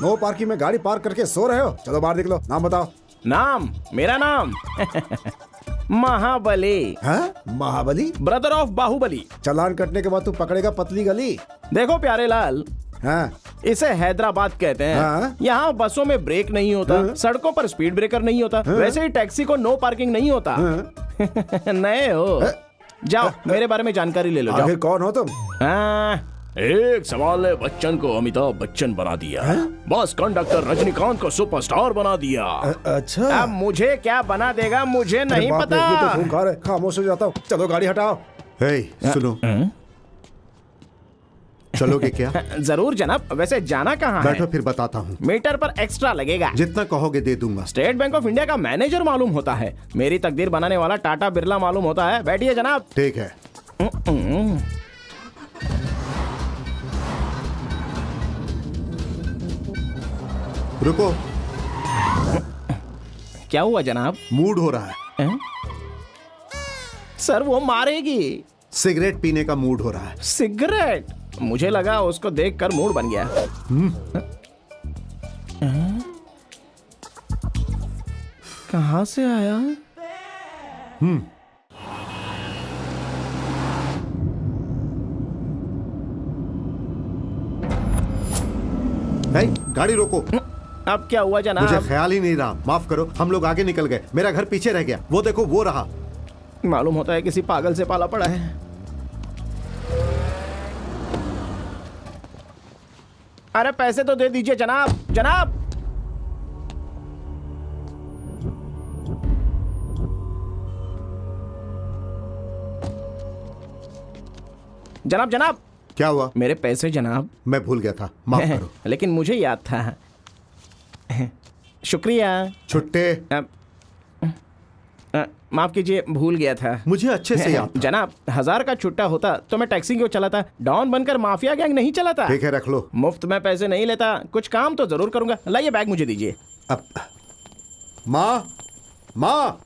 No parking में गाड़ी park करके सो रहे हो? चलो बाहर निकलो। नाम बताओ। नाम? मेरा नाम महाबली। हाँ? महाबली? Brother of Baahubali. चालान कटने के बाद तू पकड़ेगा पतली गली। देखो प्यारे लाल, हाँ? इसे हैदराबाद कहते हैं। हाँ? यहाँ बसों में ब्रेक नहीं होता, हाँ? सड़कों पर स्पीड ब्रेकर नहीं होता, हाँ? वैसे ही टैक्सी को नो पार्किंग नहीं होता। हाँ? नए हो? जाओ मेरे बारे में जानकारी ले लो। जाओ। आखिर कौन हो तुम? एक सवाल है, बच्चन को अमिताभ बच्चन बना दिया, बस कंडक्टर रजनीकांत को सुपरस्टार बना दिया। अच्छा, अब मुझे क्या बना देगा मुझे नहीं पता। तो खूंखार है, खामोश हो जाता हूँ। चलो गाड़ी हटाओ। सुनो, चलोगे क्या? जरूर जनाब। वैसे जाना कहाँ है? बैठो फिर बताता हूँ। मीटर पर एक्स्ट्रा लगेगा। जितना कहोगे दे दूंगा। स्टेट बैंक ऑफ इंडिया का मैनेजर मालूम होता है, मेरी तकदीर बनाने वाला टाटा बिरला मालूम होता है। बैठिए जनाब। ठीक है। रुको। क्या हुआ जनाब? मूड हो रहा है। सर वो मारेगी। सिगरेट पीने का मूड हो रहा है। सिगरेट? मुझे लगा उसको देखकर मूड बन गया। कहाँ से आया? गाड़ी रोको। अब क्या हुआ जनाब? मुझे ख्याल ही नहीं रहा, माफ करो। हम लोग आगे निकल गए, मेरा घर पीछे रह गया। वो देखो, वो रहा। मालूम होता है किसी पागल से पाला पड़ा है। अरे पैसे तो दे दीजिए जनाब। जनाब जनाब जनाब। क्या हुआ? मेरे पैसे जनाब। मैं भूल गया था, माफ करो। लेकिन मुझे याद था। शुक्रिया। छुट्टे। माफ कीजिए, भूल गया था। मुझे अच्छे से याद था। जनाब 1000 का छुट्टा होता तो मैं टैक्सी क्यों चलाता? डॉन बनकर माफिया गैंग नहीं चलाता। ठीक है, रख लो। मुफ्त में पैसे नहीं लेता, कुछ काम तो जरूर करूंगा। लाइए बैग मुझे दीजिए। अब माँ, माँ।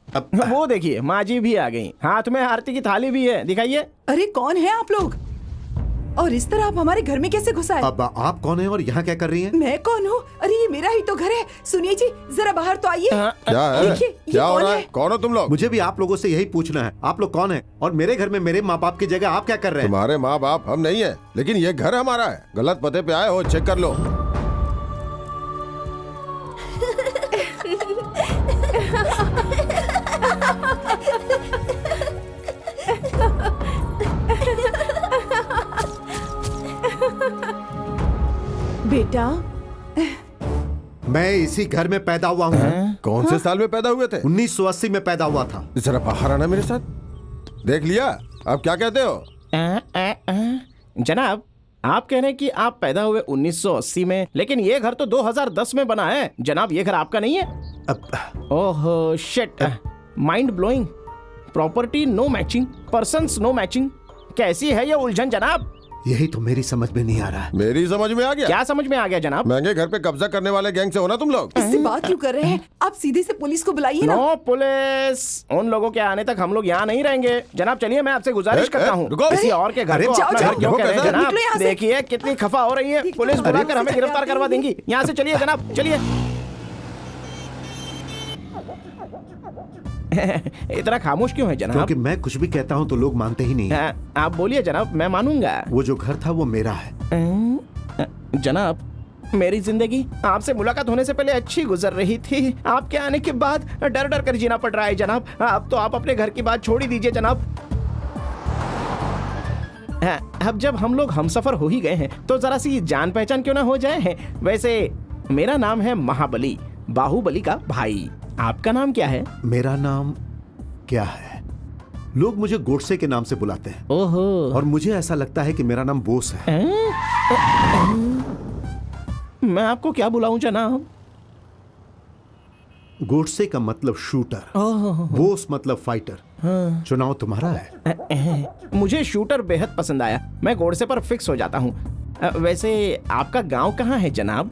अब वो देखिए, माँ जी भी आ गई, हाथ में आरती की थाली भी है। दिखाइए। अरे कौन है आप लोग, और इस तरह आप हमारे घर में कैसे घुस आए? अब आप कौन है और यहाँ क्या कर रही हैं? मैं कौन हूँ? अरे ये मेरा ही तो घर है। सुनिए जी, जरा बाहर तो आइए। क्या है? देखिए, ये क्या हो कौन रहा है? है? कौन हो तुम लोग? मुझे भी आप लोगों से यही पूछना है, आप लोग कौन हैं? और मेरे घर में मेरे माँ बाप की जगह आप क्या कर रहे हैं? तुम्हारे माँ बाप हम नहीं है, लेकिन ये घर हमारा है। गलत पते पे आए हो, चेक कर लो। बेटा, मैं इसी घर में पैदा हुआ हूँ। कौन से साल में पैदा हुए थे? 1980 में पैदा हुआ था। जरा बाहर आना मेरे साथ। देख लिया? अब क्या कहते हो? जनाब आप कह रहे हैं कि आप पैदा हुए 1980 में, लेकिन ये घर तो 2010 में बना है। जनाब ये घर आपका नहीं है? Oh shit, mind blowing. Property no matching, persons no matching. कैसी है ये उलझन जनाब? यही तो मेरी समझ में नहीं आ रहा है। मेरी समझ में आ गया। क्या समझ में आ गया जनाब? महंगे घर पे कब्जा करने वाले गैंग से हो ना तुम लोग? इससे बात क्यों कर रहे हैं? आप सीधे से पुलिस को बुलाइए ना। नो पुलिस, उन लोगों के आने तक हम लोग यहाँ नहीं रहेंगे। जनाब चलिए, मैं आपसे गुजारिश करता हूँ, रुको। किसी और के घर अरे को जाओ, अपना जाओ, घर क्यों कह रहे हैं रुको, जनाब? निकलो यहाँ से। देखिए कितनी खफा हो रही है, पुलिस बुलाकर हमें गिरफ्तार करवा देंगी। यहाँ से चलिए जनाब, चलिए। इतना खामोश क्यों है जनाब? क्योंकि मैं कुछ भी कहता हूँ तो लोग मानते ही नहीं। आप बोलिए जनाब, मैं मानूंगा। वो जो घर था वो मेरा है। जनाब, मेरी जिंदगी आपसे मुलाकात होने से पहले अच्छी गुजर रही थी। आपके आने के बाद डर डर कर जीना पड़ रहा है जनाब। अब तो आप अपने घर की बात छोड़ ही दीजिए जनाब। अब जब हम लोग हमसफर हो ही गए हैं तो जरा सी जान पहचान क्यों ना हो जाए। वैसे मेरा नाम है महाबली, बाहुबली का भाई। आपका नाम क्या है? मेरा नाम क्या है? लोग मुझे गोडसे के नाम से बुलाते हैं। ओहो। और मुझे ऐसा लगता है कि मेरा नाम बोस है। मैं आपको क्या बुलाऊं जनाब? गोडसे का मतलब शूटर, बोस मतलब फाइटर। चुनाव तुम्हारा है। मुझे शूटर बेहद पसंद आया, मैं गोडसे पर फिक्स हो जाता हूँ। वैसे आपका गांव कहाँ है जनाब?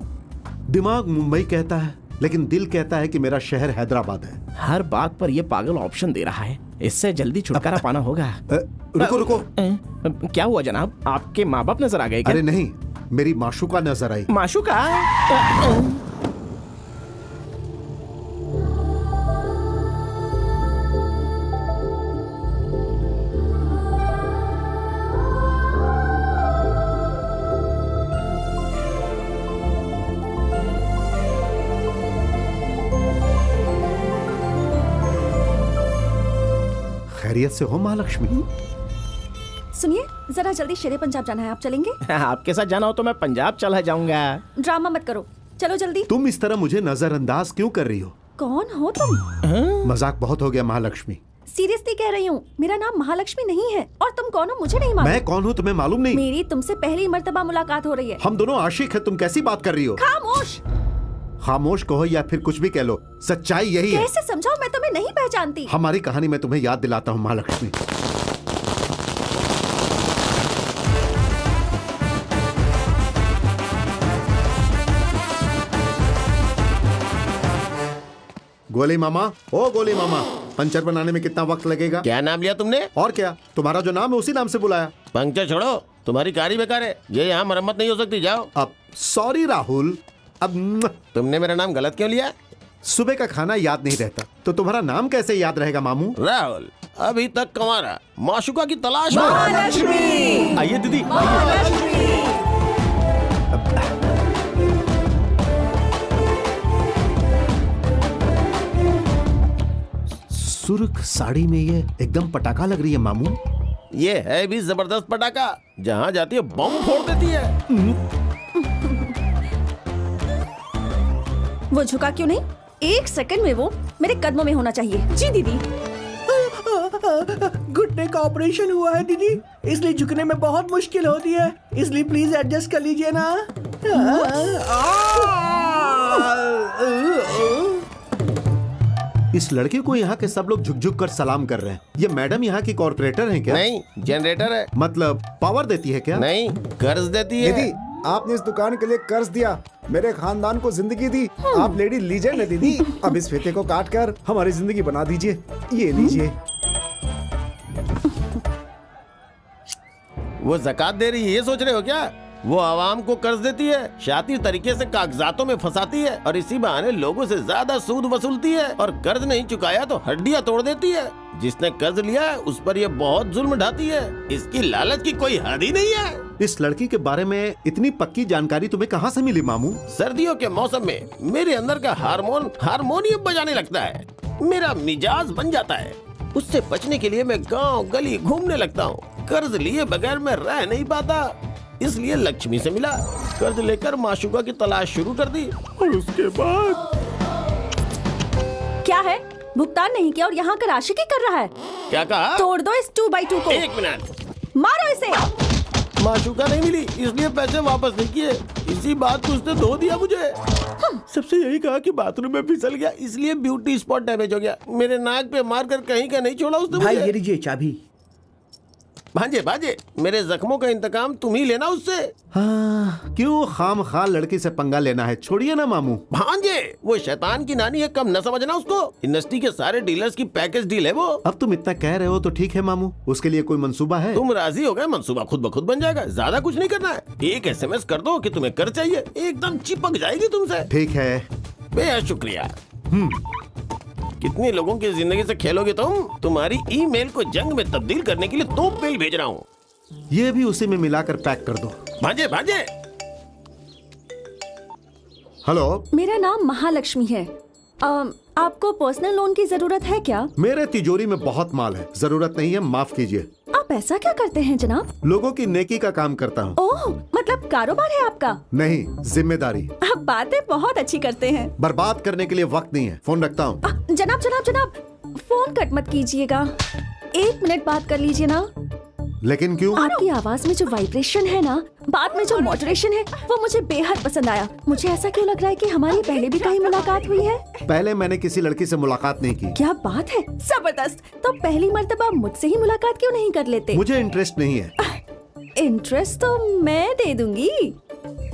दिमाग मुंबई कहता है लेकिन दिल कहता है कि मेरा शहर हैदराबाद है। हर बात पर ये पागल ऑप्शन दे रहा है, इससे जल्दी छुटकारा पाना होगा। रुको रुको। क्या हुआ जनाब? आपके माँ बाप नजर आ गए क्या? अरे नहीं, मेरी माशूका नजर आई। माशूका? खैरियत से हो महालक्ष्मी? सुनिए, जरा जल्दी शेरे पंजाब जाना है, आप चलेंगे? आपके साथ जाना हो तो मैं पंजाब चला जाऊंगा। ड्रामा मत करो, चलो जल्दी। तुम इस तरह मुझे नजरअंदाज क्यों कर रही हो? कौन हो तुम? मजाक बहुत हो गया महालक्ष्मी। सीरियसली कह रही हूँ, मेरा नाम महालक्ष्मी नहीं है और तुम कौन हो मुझे नहीं मालूम। मैं कौन हूँ तुम्हें मालूम नहीं? मेरी तुमसे पहली मर्तबा मुलाकात हो रही है। हम दोनों आशिक हैं, तुम कैसी बात कर रही हो? खामोश। खामोश कहो या फिर कुछ भी कह लो, सच्चाई यही है। कैसे समझाओ, मैं तुम्हें नहीं पहचानती। हमारी कहानी मैं तुम्हें याद दिलाता हूँ महालक्ष्मी। गोली मामा, ओ गोली मामा, पंचर बनाने में कितना वक्त लगेगा? क्या नाम लिया तुमने? और क्या, तुम्हारा जो नाम है उसी नाम से बुलाया। पंक्चर छोड़ो, तुम्हारी कारी बेकार है, ये यहाँ मरम्मत नहीं हो सकती, जाओ। अब सॉरी राहुल, अब तुमने मेरा नाम गलत क्यों लिया? सुबह का खाना याद नहीं रहता तो तुम्हारा नाम कैसे याद रहेगा मामू? राहुल, अभी तक कंवारा, माशुका की तलाश में। महालक्ष्मी, आइए दीदी, सुर्ख साड़ी में ये एकदम पटाखा लग रही है मामू। ये है भी जबरदस्त पटाखा, जहाँ जाती है बम फोड़ देती है। वो झुका क्यों नहीं? एक सेकंड में वो मेरे कदमों में होना चाहिए। जी दीदी। घुटने का ऑपरेशन हुआ है दीदी, इसलिए झुकने में बहुत मुश्किल होती है, इसलिए प्लीज एडजस्ट कर लीजिए ना। इस लड़के को यहाँ के सब लोग झुक झुक कर सलाम कर रहे हैं। ये मैडम यहाँ की कॉर्पोरेटर हैं क्या? नहीं, जनरेटर है। मतलब पावर देती है क्या? नहीं, कर्ज देती है। दीदी, आपने इस दुकान के लिए कर्ज दिया, मेरे खानदान को जिंदगी दी। आप लेडी लीजेंड है दीदी। अब इस फेते को काट कर हमारी जिंदगी बना दीजिए। ये लीजिए। वो ज़कात दे रही है, ये सोच रहे हो क्या? वो आवाम को कर्ज देती है, शातिर तरीके से कागजातों में फंसाती है और इसी बहाने लोगों से ज्यादा सूद वसूलती है, और कर्ज नहीं चुकाया तो हड्डियां तोड़ देती है। जिसने कर्ज लिया है उस पर ये बहुत जुल्म ढाती है। इसकी लालच की कोई हद ही नहीं है। इस लड़की के बारे में इतनी पक्की जानकारी तुम्हें कहाँ से मिली मामू? सर्दियों के मौसम में मेरे अंदर का हारमोनियम बजाने लगता है, मेरा मिजाज बन जाता है। उससे बचने के लिए मैं गांव गली घूमने लगता हूँ। कर्ज लिए बगैर मैं रह नहीं पाता, इसलिए लक्ष्मी से मिला, कर्ज लेकर माशुका की तलाश शुरू कर दी और उसके बाद। क्या है, भुगतान नहीं किया और यहाँ कर आशिकी कर रहा है? क्या कहा? तोड़ दो इस 2x2 को। एक मिनट, मारो इसे। माशुका नहीं मिली इसलिए पैसे वापस नहीं किए, इसी बात को उसने धो दिया मुझे। सबसे यही कहा कि बाथरूम में फिसल गया, इसलिए ब्यूटी स्पॉट डैमेज हो गया। मेरे नाक पे मार कर कहीं का नहीं छोड़ा उसने भाई मुझे। ये लीजिए चाबी। भांजे भांजे, मेरे जख्मों का इंतकाम तुम ही लेना उससे। हाँ, क्यों खाम खा लड़की से पंगा लेना है? छोड़िए ना मामू। भांजे, वो शैतान की नानी है, कम न समझना उसको। इंडस्ट्री के सारे डीलर्स की पैकेज डील है वो। अब तुम इतना कह रहे हो तो ठीक है मामू, उसके लिए कोई मंसूबा है? तुम राजी हो गए, मंसूबा खुद ब खुद बन जाएगा। ज्यादा कुछ नहीं करना है, एक SMS कर दो कि तुम्हें कर चाहिए, एकदम चिपक जाएगी तुमसे। ठीक है। बेहद शुक्रिया। कितने लोगों की जिंदगी से खेलोगे तुम? तुम्हारी ईमेल को जंग में तब्दील करने के लिए 2 मेल भेज रहा हूँ। ये भी उसी में मिलाकर पैक कर दो। भांजे भांजे। हेलो, मेरा नाम महालक्ष्मी है। आपको पर्सनल लोन की जरूरत है क्या? मेरे तिजोरी में बहुत माल है, जरूरत नहीं है, माफ कीजिए। आप ऐसा क्या करते हैं जनाब? लोगों की नेकी का काम करता हूँ। ओह, मतलब कारोबार है आपका? नहीं, जिम्मेदारी। आप बातें बहुत अच्छी करते हैं। बर्बाद करने के लिए वक्त नहीं है, फोन रखता हूँ। जनाब जनाब जनाब, फोन कट मत कीजिएगा, 1 मिनट बात कर लीजिए ना। लेकिन क्यों? आपकी आवाज में जो वाइब्रेशन है ना, बात में जो मॉड्यूलेशन है, वो मुझे बेहद पसंद आया। मुझे ऐसा क्यों लग रहा है कि हमारी पहले भी कहीं मुलाकात हुई है? पहले मैंने किसी लड़की से मुलाकात नहीं की। क्या बात है, जबरदस्त। तो पहली मर्तबा मुझसे ही मुलाकात क्यों नहीं कर लेते? मुझे इंटरेस्ट नहीं है। इंटरेस्ट तो मैं दे दूंगी।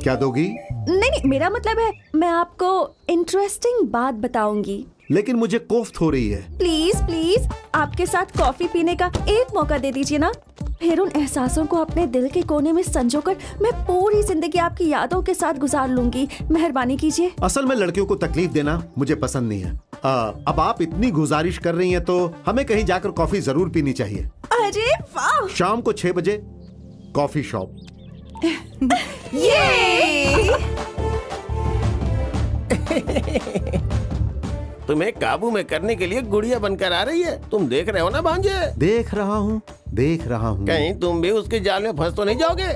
क्या दोगी? नहीं, मेरा मतलब है मैं आपको इंटरेस्टिंग बात बताऊंगी। लेकिन मुझे कोफ्त हो रही है। प्लीज प्लीज, आपके साथ कॉफी पीने का एक मौका दे दीजिए ना। फिर उन एहसासों को अपने दिल के कोने में संजोकर मैं पूरी जिंदगी आपकी यादों के साथ गुजार लूंगी। मेहरबानी कीजिए। असल में लड़कियों को तकलीफ देना मुझे पसंद नहीं है। अब आप इतनी गुजारिश कर रही हैं तो हमें कहीं जाकर कॉफी जरूर पीनी चाहिए। अरे वाह! शाम को 6 बजे कॉफी शॉप। ये तुम्हें काबू में करने के लिए गुड़िया बनकर आ रही है। तुम देख रहे हो ना भांजे? देख रहा हूँ, देख रहा हूँ। कहीं तुम भी उसके जाल में फंस तो नहीं जाओगे?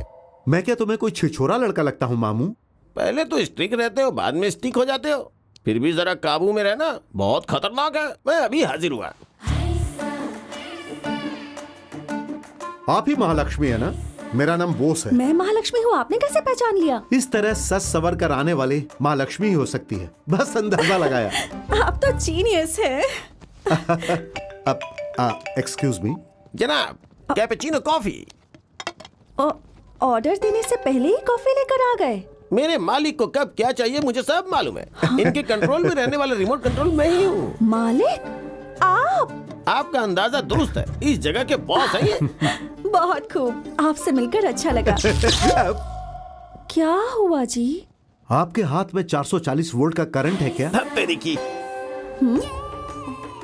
मैं क्या तुम्हें कोई छिछोरा लड़का लगता हूँ मामू? पहले तो स्ट्रिक रहते हो, बाद में स्टिक हो जाते हो। फिर भी जरा काबू में रहना, बहुत खतरनाक है। मैं अभी हाजिर हुआ। आप ही महालक्ष्मी है ना? मेरा नाम बोस है। मैं महालक्ष्मी हूँ, आपने कैसे पहचान लिया? इस तरह सच सवर कर आने वाले महालक्ष्मी ही हो सकती है, बस अंदाजा लगाया। आप तो जीनियस है। अब एक्सक्यूज मी जनाब, कैपेचिनो कॉफी। ऑर्डर देने से पहले ही कॉफी लेकर आ गए? मेरे मालिक को कब क्या चाहिए मुझे सब मालूम है। इनके कंट्रोल में रहने वाला रिमोट कंट्रोल मैं ही हूँ। मालिक आप? आपका अंदाजा दुरुस्त है, इस जगह के बॉस हैं ये। बहुत खूब, आपसे मिलकर अच्छा लगा। क्या हुआ जी? आपके हाथ में 440 वोल्ट का करंट है क्या? तेरी की।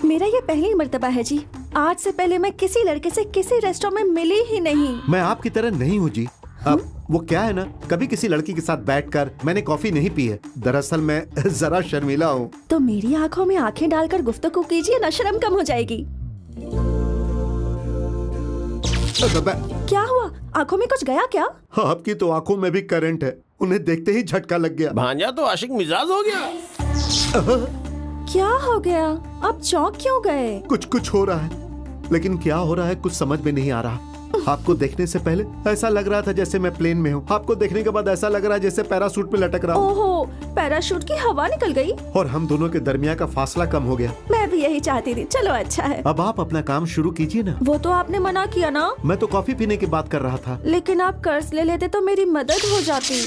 मेरा ये पहली मर्तबा है जी। आज से पहले मैं किसी लड़के से किसी रेस्टोरेंट में मिली ही नहीं। मैं आपकी तरह नहीं हूँ जी। अब वो क्या है ना, कभी किसी लड़की के साथ बैठकर मैंने कॉफी नहीं पी है। दरअसल मैं जरा शर्मीला हूँ। तो मेरी आंखों में आंखें डालकर गुफ्तगू कीजिए ना, शर्म कम हो जाएगी। क्या हुआ, आंखों में कुछ गया क्या? आपकी तो आंखों में भी करंट है, उन्हें देखते ही झटका लग गया। भांजा तो आशिक मिजाज हो गया। क्या हो गया? आप चौंक क्यों गए? कुछ हो रहा है, लेकिन क्या हो रहा है कुछ समझ में नहीं आ रहा। आपको देखने से पहले ऐसा लग रहा था जैसे मैं प्लेन में हूँ। आपको देखने के बाद ऐसा लग रहा है जैसे पैराशूट में लटक रहा हूँ। ओहो, पैराशूट की हवा निकल गई और हम दोनों के दरमियान का फासला कम हो गया। मैं भी यही चाहती थी। चलो अच्छा है। अब आप अपना काम शुरू कीजिए ना। वो तो आपने मना किया ना। मैं तो कॉफी पीने की बात कर रहा था। लेकिन आप कर्ज ले लेते तो मेरी मदद हो जाती।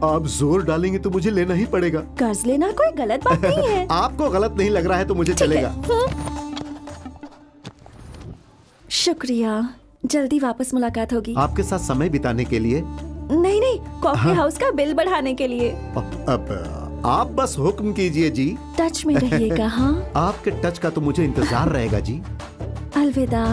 आप जोर डालेंगे तो मुझे लेना ही पड़ेगा। कर्ज लेना कोई गलत बात नहीं है। आपको गलत नहीं लग रहा है तो मुझे चलेगा। शुक्रिया, जल्दी वापस मुलाकात होगी। आपके साथ समय बिताने के लिए? नहीं नहीं, कॉफी हाउस का बिल बढ़ाने के लिए। अब आप बस हुक्म कीजिए जी। टच में रहिएगा। हाँ, आपके टच का तो मुझे इंतजार रहेगा जी। अलविदा।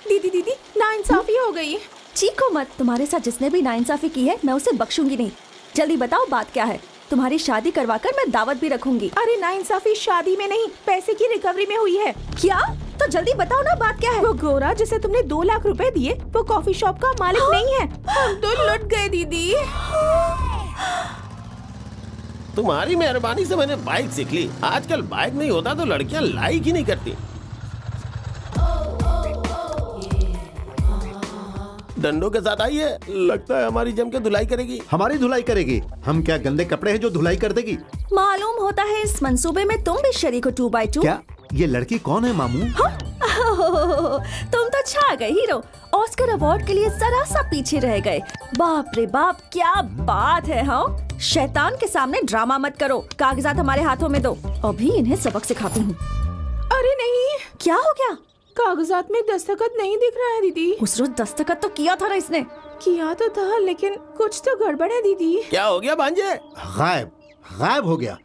दीदी दीदी, नाइंसाफी हो गई। चीखो मत, तुम्हारे साथ जिसने भी नाइंसाफी की है मैं उसे बख्शूंगी नहीं। जल्दी बताओ बात क्या है। तुम्हारी शादी करवाकर मैं दावत भी रखूंगी। अरे नाइंसाफी शादी में नहीं, पैसे की रिकवरी में हुई है। क्या? तो जल्दी बताओ ना बात क्या है। वो गोरा जिसे तुमने 2 लाख रुपए दिए, वो कॉफी शॉप का मालिक नहीं है। हम तो लुट गए दीदी। तुम्हारी मेहरबानी से मैंने बाइक सीख ली। आजकल बाइक नहीं होता तो लड़कियां लाइक ही नहीं करती। डंडों के साथ आई है, लगता है हमारी जम के धुलाई करेगी। हमारी धुलाई करेगी? हम क्या गंदे कपड़े हैं जो धुलाई कर देगी? मालूम होता है इस मंसूबे में तुम भी शरीक हो 2x2। क्या ये लड़की कौन है मामू? तुम तो छा गए हीरो। ऑस्कर अवार्ड के लिए जरा सा पीछे रह गए। बाप रे बाप, क्या बात है। हाँ, शैतान के सामने ड्रामा मत करो। कागजात हमारे हाथों में दो, अभी इन्हें सबक सिखाती हूँ। अरे नहीं, क्या हो गया? कागजात में दस्तखत नहीं दिख रहा है दीदी। उस रोज दस्तखत तो किया था ना इसने। किया तो था, लेकिन कुछ तो गड़बड़ है दीदी। क्या हो गया भांजे? गायब हो गया।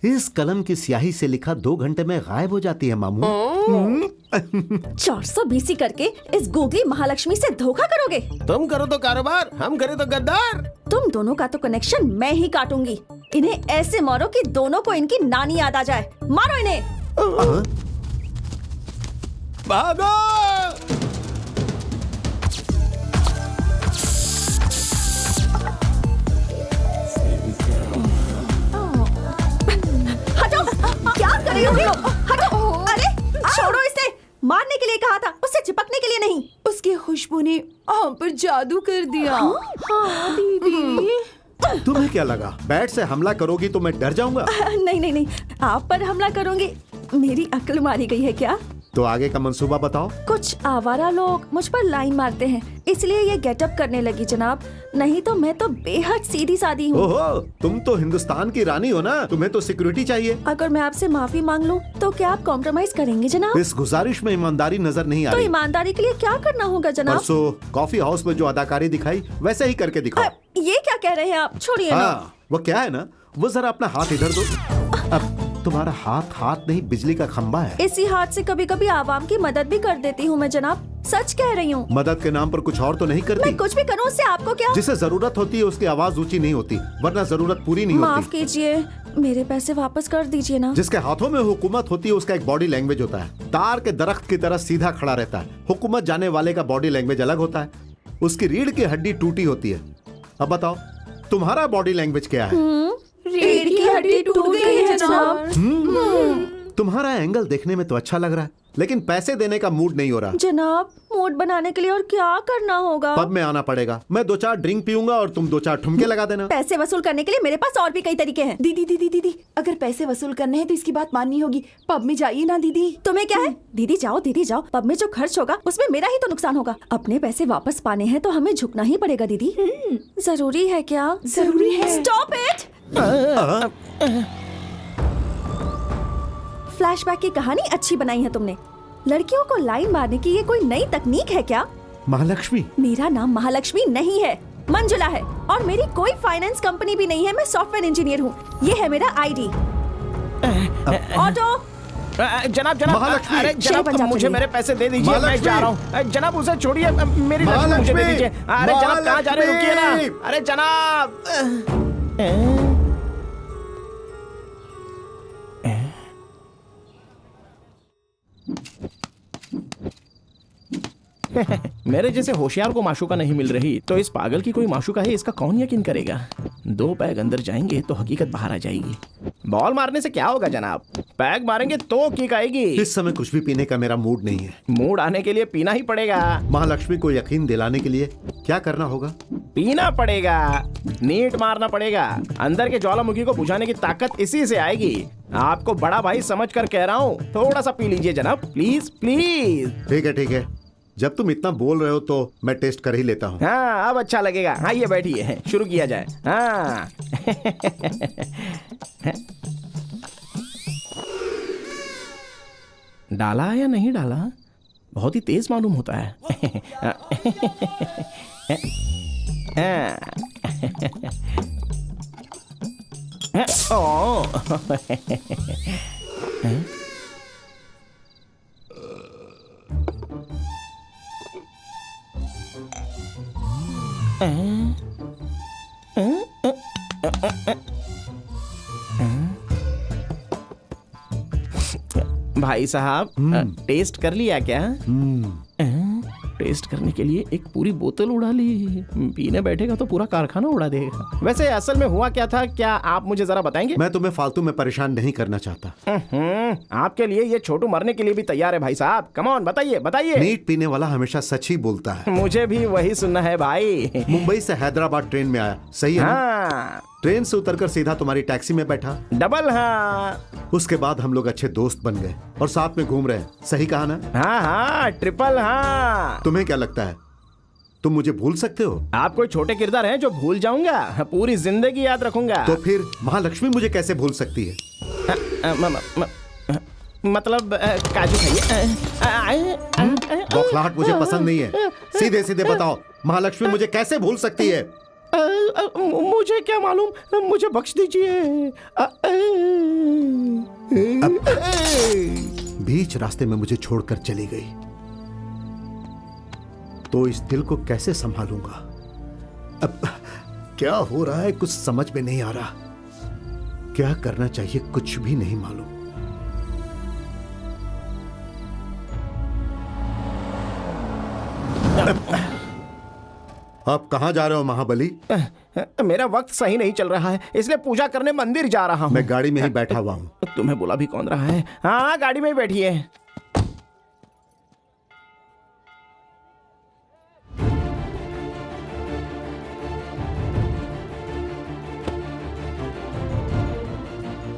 इस कलम की स्याही से लिखा 2 घंटे में गायब हो जाती है मामू। 420 करके इस गूगली महालक्ष्मी से धोखा करोगे? तुम करो तो कारोबार, हम करे तो गद्दार। तुम दोनों का तो कनेक्शन मैं ही काटूंगी। इन्हें ऐसे मारो कि दोनों को इनकी नानी याद आ जाए। मारो इन्हें। भागो! हटो, क्या कर रही हो? हटो, अरे छोड़ो इसे। मारने के लिए कहा था, उससे चिपकने के लिए नहीं। उसकी खुशबू ने हम पर जादू कर दिया। हाँ दीदी। तुम्हें क्या लगा बैट से हमला करोगी तो मैं डर जाऊंगा? नहीं नहीं नहीं, आप पर हमला करूंगी। मेरी अक्ल मारी गई है क्या? तो आगे का मंसूबा बताओ। कुछ आवारा लोग मुझ पर लाइन मारते हैं, इसलिए ये गेटअप करने लगी जनाब। नहीं तो मैं तो बेहद सीधी सादी हूँ। ओहो, तुम तो हिंदुस्तान की रानी हो ना, तुम्हें तो सिक्योरिटी चाहिए। अगर मैं आपसे माफी मांग लूँ तो क्या आप कॉम्प्रोमाइज करेंगे जनाब? इस गुजारिश में ईमानदारी नजर नहीं आ तो रही। ईमानदारी के लिए क्या करना होगा जनाब? परसों कॉफी हाउस में जो अदाकारी दिखाई वैसे ही करके दिखाओ। ये क्या कह रहे हैं आप? छोड़िए ना। हाँ, वो क्या है ना, वो जरा अपना हाथ इधर दो। अब तुम्हारा हाथ नहीं, बिजली का खंबा है। इसी हाथ से कभी कभी आवाम की मदद भी कर देती हूँ मैं जनाब, सच कह रही हूँ। मदद के नाम पर कुछ और तो नहीं करती? मैं कुछ भी करूँ उससे आपको क्या? जिसे जरूरत होती है उसकी आवाज ऊंची नहीं होती, वरना जरूरत पूरी नहीं माफ होती। कीजिए, मेरे पैसे वापस कर दीजिए ना। जिसके हाथों में हुकूमत होती है उसका एक बॉडी लैंग्वेज होता है। तार के दरख्त की तरह सीधा खड़ा रहता है। हुकूमत जाने वाले का बॉडी लैंग्वेज अलग होता है, उसकी रीढ़ की हड्डी टूटी होती है। अब बताओ तुम्हारा बॉडी लैंग्वेज क्या है? रीढ़ की हड्डी टूट गई है जनाब। तुम्हारा एंगल देखने में तो अच्छा लग रहा है, लेकिन पैसे देने का मूड नहीं हो रहा। जनाब, मूड बनाने के लिए और क्या करना होगा? पब में आना पड़ेगा। मैं 2-4 ड्रिंक पीऊंगा और तुम 2-4 ठुमके लगा देना। पैसे वसूल करने के लिए मेरे पास और भी कई तरीके हैं। दीदी दीदी दीदी, अगर पैसे वसूल करने हैं तो इसकी बात माननी होगी। पब में जाइए ना दीदी। तुम्हें क्या है? दीदी जाओ। पब में जो खर्च होगा उसमें मेरा ही तो नुकसान होगा। अपने पैसे वापस पाने हैं तो हमें झुकना ही पड़ेगा दीदी। जरूरी है क्या? जरूरी है। Stop it. फ्लैशबैक की कहानी अच्छी बनाई है तुमने। लड़कियों को लाइन मारने की ये कोई नई तकनीक है क्या? महालक्ष्मी? मेरा नाम महालक्ष्मी नहीं है, मंजुला है। और मेरी कोई फाइनेंस कंपनी भी नहीं है। मैं सॉफ्टवेयर इंजीनियर हूँ। ये है मेरा आईडी। ऑटो। जनाब महालक्ष्मी! अरे शेर जनाब, पंजाब मुझे चलिए। मेरे पैसे दे दीजिए, मैं महालक्ष्मी! जा रहा हूँ। जनाब उसे छोड़िए, मेरी लक्ष्मी मुझे दे दीजिए। अरे जनाब कहाँ जा रहे हैं? रुकिए ना। अरे जनाब। मेरे जैसे होशियार को माशूका नहीं मिल रही तो इस पागल की कोई माशूका है, इसका कौन यकीन करेगा? 2 पैग अंदर जाएंगे तो हकीकत बाहर आ जाएगी। बॉल मारने से क्या होगा जनाब? पैग मारेंगे तो किक आएगी। इस समय कुछ भी पीने का मेरा मूड नहीं है। मूड आने के लिए पीना ही पड़ेगा। महालक्ष्मी को यकीन दिलाने के लिए क्या करना होगा? पीना पड़ेगा, नीट मारना पड़ेगा। अंदर के ज्वालामुखी को बुझाने की ताकत इसी से आएगी। आपको बड़ा भाई समझ कर कह रहा हूँ, थोड़ा सा पी लीजिए जनाब, प्लीज प्लीज। ठीक है, जब तुम इतना बोल रहे हो तो मैं टेस्ट कर ही लेता हूँ। हाँ अब अच्छा लगेगा। हाँ ये बैठिए, शुरू किया जाए। हाँ डाला या नहीं डाला? बहुत ही तेज मालूम होता है। ओ भाई साहब, टेस्ट कर लिया क्या? टेस्ट करने के लिए एक पूरी बोतल उड़ा ली। पीने बैठेगा तो पूरा कारखाना उड़ा देगा। वैसे असल में हुआ क्या था, क्या आप मुझे जरा बताएंगे? मैं तुम्हें फालतू में परेशान नहीं करना चाहता। आपके लिए ये छोटू मरने के लिए भी तैयार है भाई साहब। कम ऑन, बताइए बताइए। मीट पीने वाला हमेशा सच ही बोलता है। मुझे भी वही सुनना है भाई। मुंबई से हैदराबाद ट्रेन में आया, सही है ना? हाँ ट्रेन से उतरकर सीधा तुम्हारी टैक्सी में बैठा। डबल हाँ। उसके बाद हम लोग अच्छे दोस्त बन गए और साथ में घूम रहे हैं। सही कहा ना? हाँ हाँ, ट्रिपल हाँ। तुम्हें क्या लगता है तुम मुझे भूल सकते हो? आप कोई छोटे किरदार हैं जो भूल जाऊंगा? पूरी जिंदगी याद रखूंगा। तो फिर महालक्ष्मी मुझे कैसे भूल सकती है? मतलब काजू खाइए। बौखलाहट मुझे पसंद नहीं है। सीधे सीधे बताओ, महालक्ष्मी मुझे कैसे भूल सकती है? मुझे क्या मालूम, मुझे बख्श दीजिए। बीच रास्ते में मुझे छोड़कर चली गई तो इस दिल को कैसे संभालूंगा? अब क्या हो रहा है कुछ समझ में नहीं आ रहा। क्या करना चाहिए कुछ भी नहीं मालूम। आप कहां जा रहे हो महाबली? मेरा वक्त सही नहीं चल रहा है, इसलिए पूजा करने मंदिर जा रहा हूँ। मैं गाड़ी में ही बैठा हुआ हूं। तुम्हें बुला भी कौन रहा है? हाँ, गाड़ी में ही बैठिए।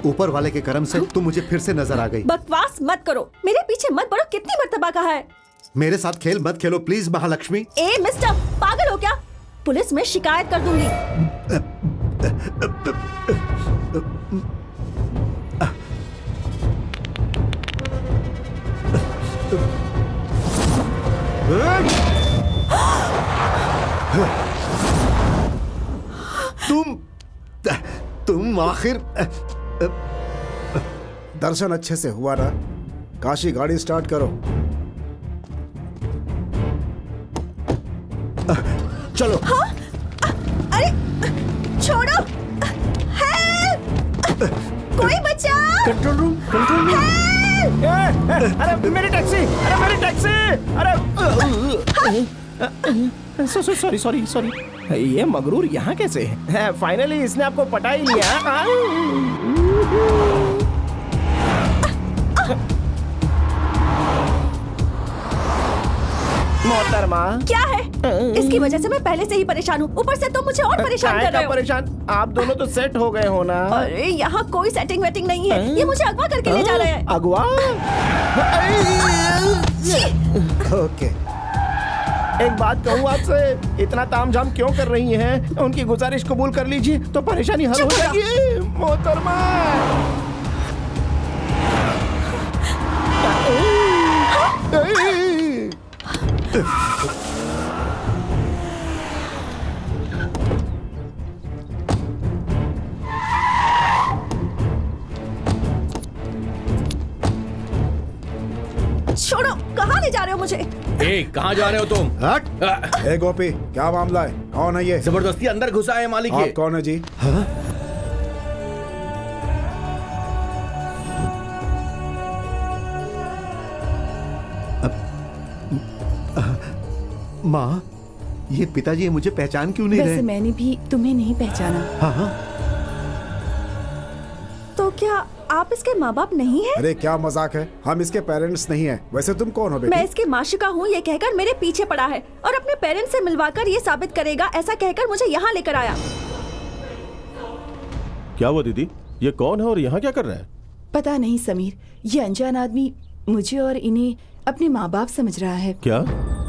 ऊपर वाले के करम से तुम मुझे फिर से नजर आ गई। बकवास मत करो, मेरे पीछे मत पड़ो। कितनी मर्तबा कहा है? मेरे साथ खेल मत खेलो प्लीज महालक्ष्मी। ए मिस्टर, पागल हो क्या? पुलिस में शिकायत कर दूंगी। तुम आखिर दर्शन अच्छे से हुआ ना? काशी, गाड़ी स्टार्ट करो। चलो। हाँ? अरे छोड़ो। हेल्प! कोई बचाओ! Control room, control room. अरे मेरी टैक्सी, अरे मेरी टैक्सी, अरे सॉरी सॉरी सॉरी। ये मगरूर यहाँ कैसे है? फाइनली इसने आपको पटा ही लिया। मोहतरमा, क्या है? इसकी वजह से मैं पहले से ही परेशान हूँ, ऊपर से तुम मुझे और परेशान कर रहे हो। परेशान? आप दोनों तो सेट हो गए हो ना? अरे यहाँ कोई सेटिंग वेटिंग नहीं है। ये मुझे अगवा करके ले जा रहे हैं। अगवा? ओके। एक बात कहूँ आपसे, इतना तामझाम क्यों कर रही हैं? उनकी गुजारिश कबूल कर लीजिए तो परेशानी हल हो जाएगी। मोहतरमा, छोड़ो, कहाँ ले जा रहे हो मुझे? कहाँ जा रहे हो तुम? हट। ए गोपी, क्या मामला है? कौन है ये? जबरदस्ती अंदर घुसा है मालिक ये। आप कौन है जी? माँ, ये पिताजी मुझे पहचान क्यों नहीं वैसे रहे? मैंने भी तुम्हें नहीं पहचाना। हाँ हाँ। तो क्या आप इसके माँ बाप नहीं हैं? अरे क्या मजाक है, हम इसके पेरेंट्स नहीं हैं। वैसे तुम कौन हो बेटी? मैं इसकी माशिका हूँ, ये कहकर मेरे पीछे पड़ा है और अपने पेरेंट्स से मिलवाकर ये साबित करेगा, ऐसा कहकर मुझे यहाँ लेकर आया। क्या हुआ दीदी? ये कौन है और यहाँ क्या कर रहा है? पता नहीं समीर, ये अनजान आदमी मुझे और इन्हें अपने माँ बाप समझ रहा है। क्या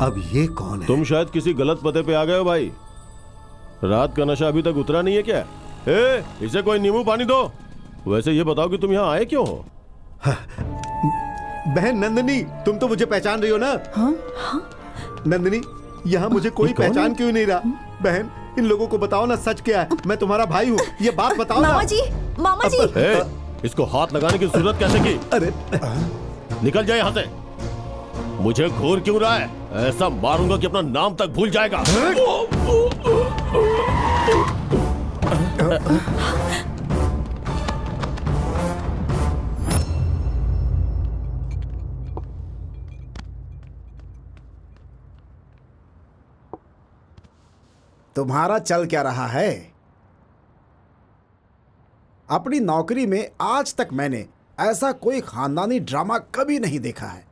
अब ये कौन है? तुम शायद किसी गलत पते पे आ गए हो भाई। रात का नशा अभी तक उतरा नहीं है क्या? इसे कोई नींबू पानी दो। वैसे ये बताओ कि तुम यहाँ आए क्यों हो? बहन नंदिनी, तुम तो मुझे पहचान रही हो ना? हाँ? नंदिनी, यहाँ मुझे कोई पहचान क्यों नहीं रहा? बहन, इन लोगों को बताओ ना सच क्या है। मैं तुम्हारा भाई हूँ, ये बात बताओ ना। मामा जी। इसको हाथ लगाने की जरूरत कैसे की? अरे निकल जाए यहाँ से। मुझे घूर क्यों रहा है? ऐसा मारूंगा कि अपना नाम तक भूल जाएगा। तुम्हारा चल क्या रहा है? अपनी नौकरी में आज तक मैंने ऐसा कोई खानदानी ड्रामा कभी नहीं देखा है।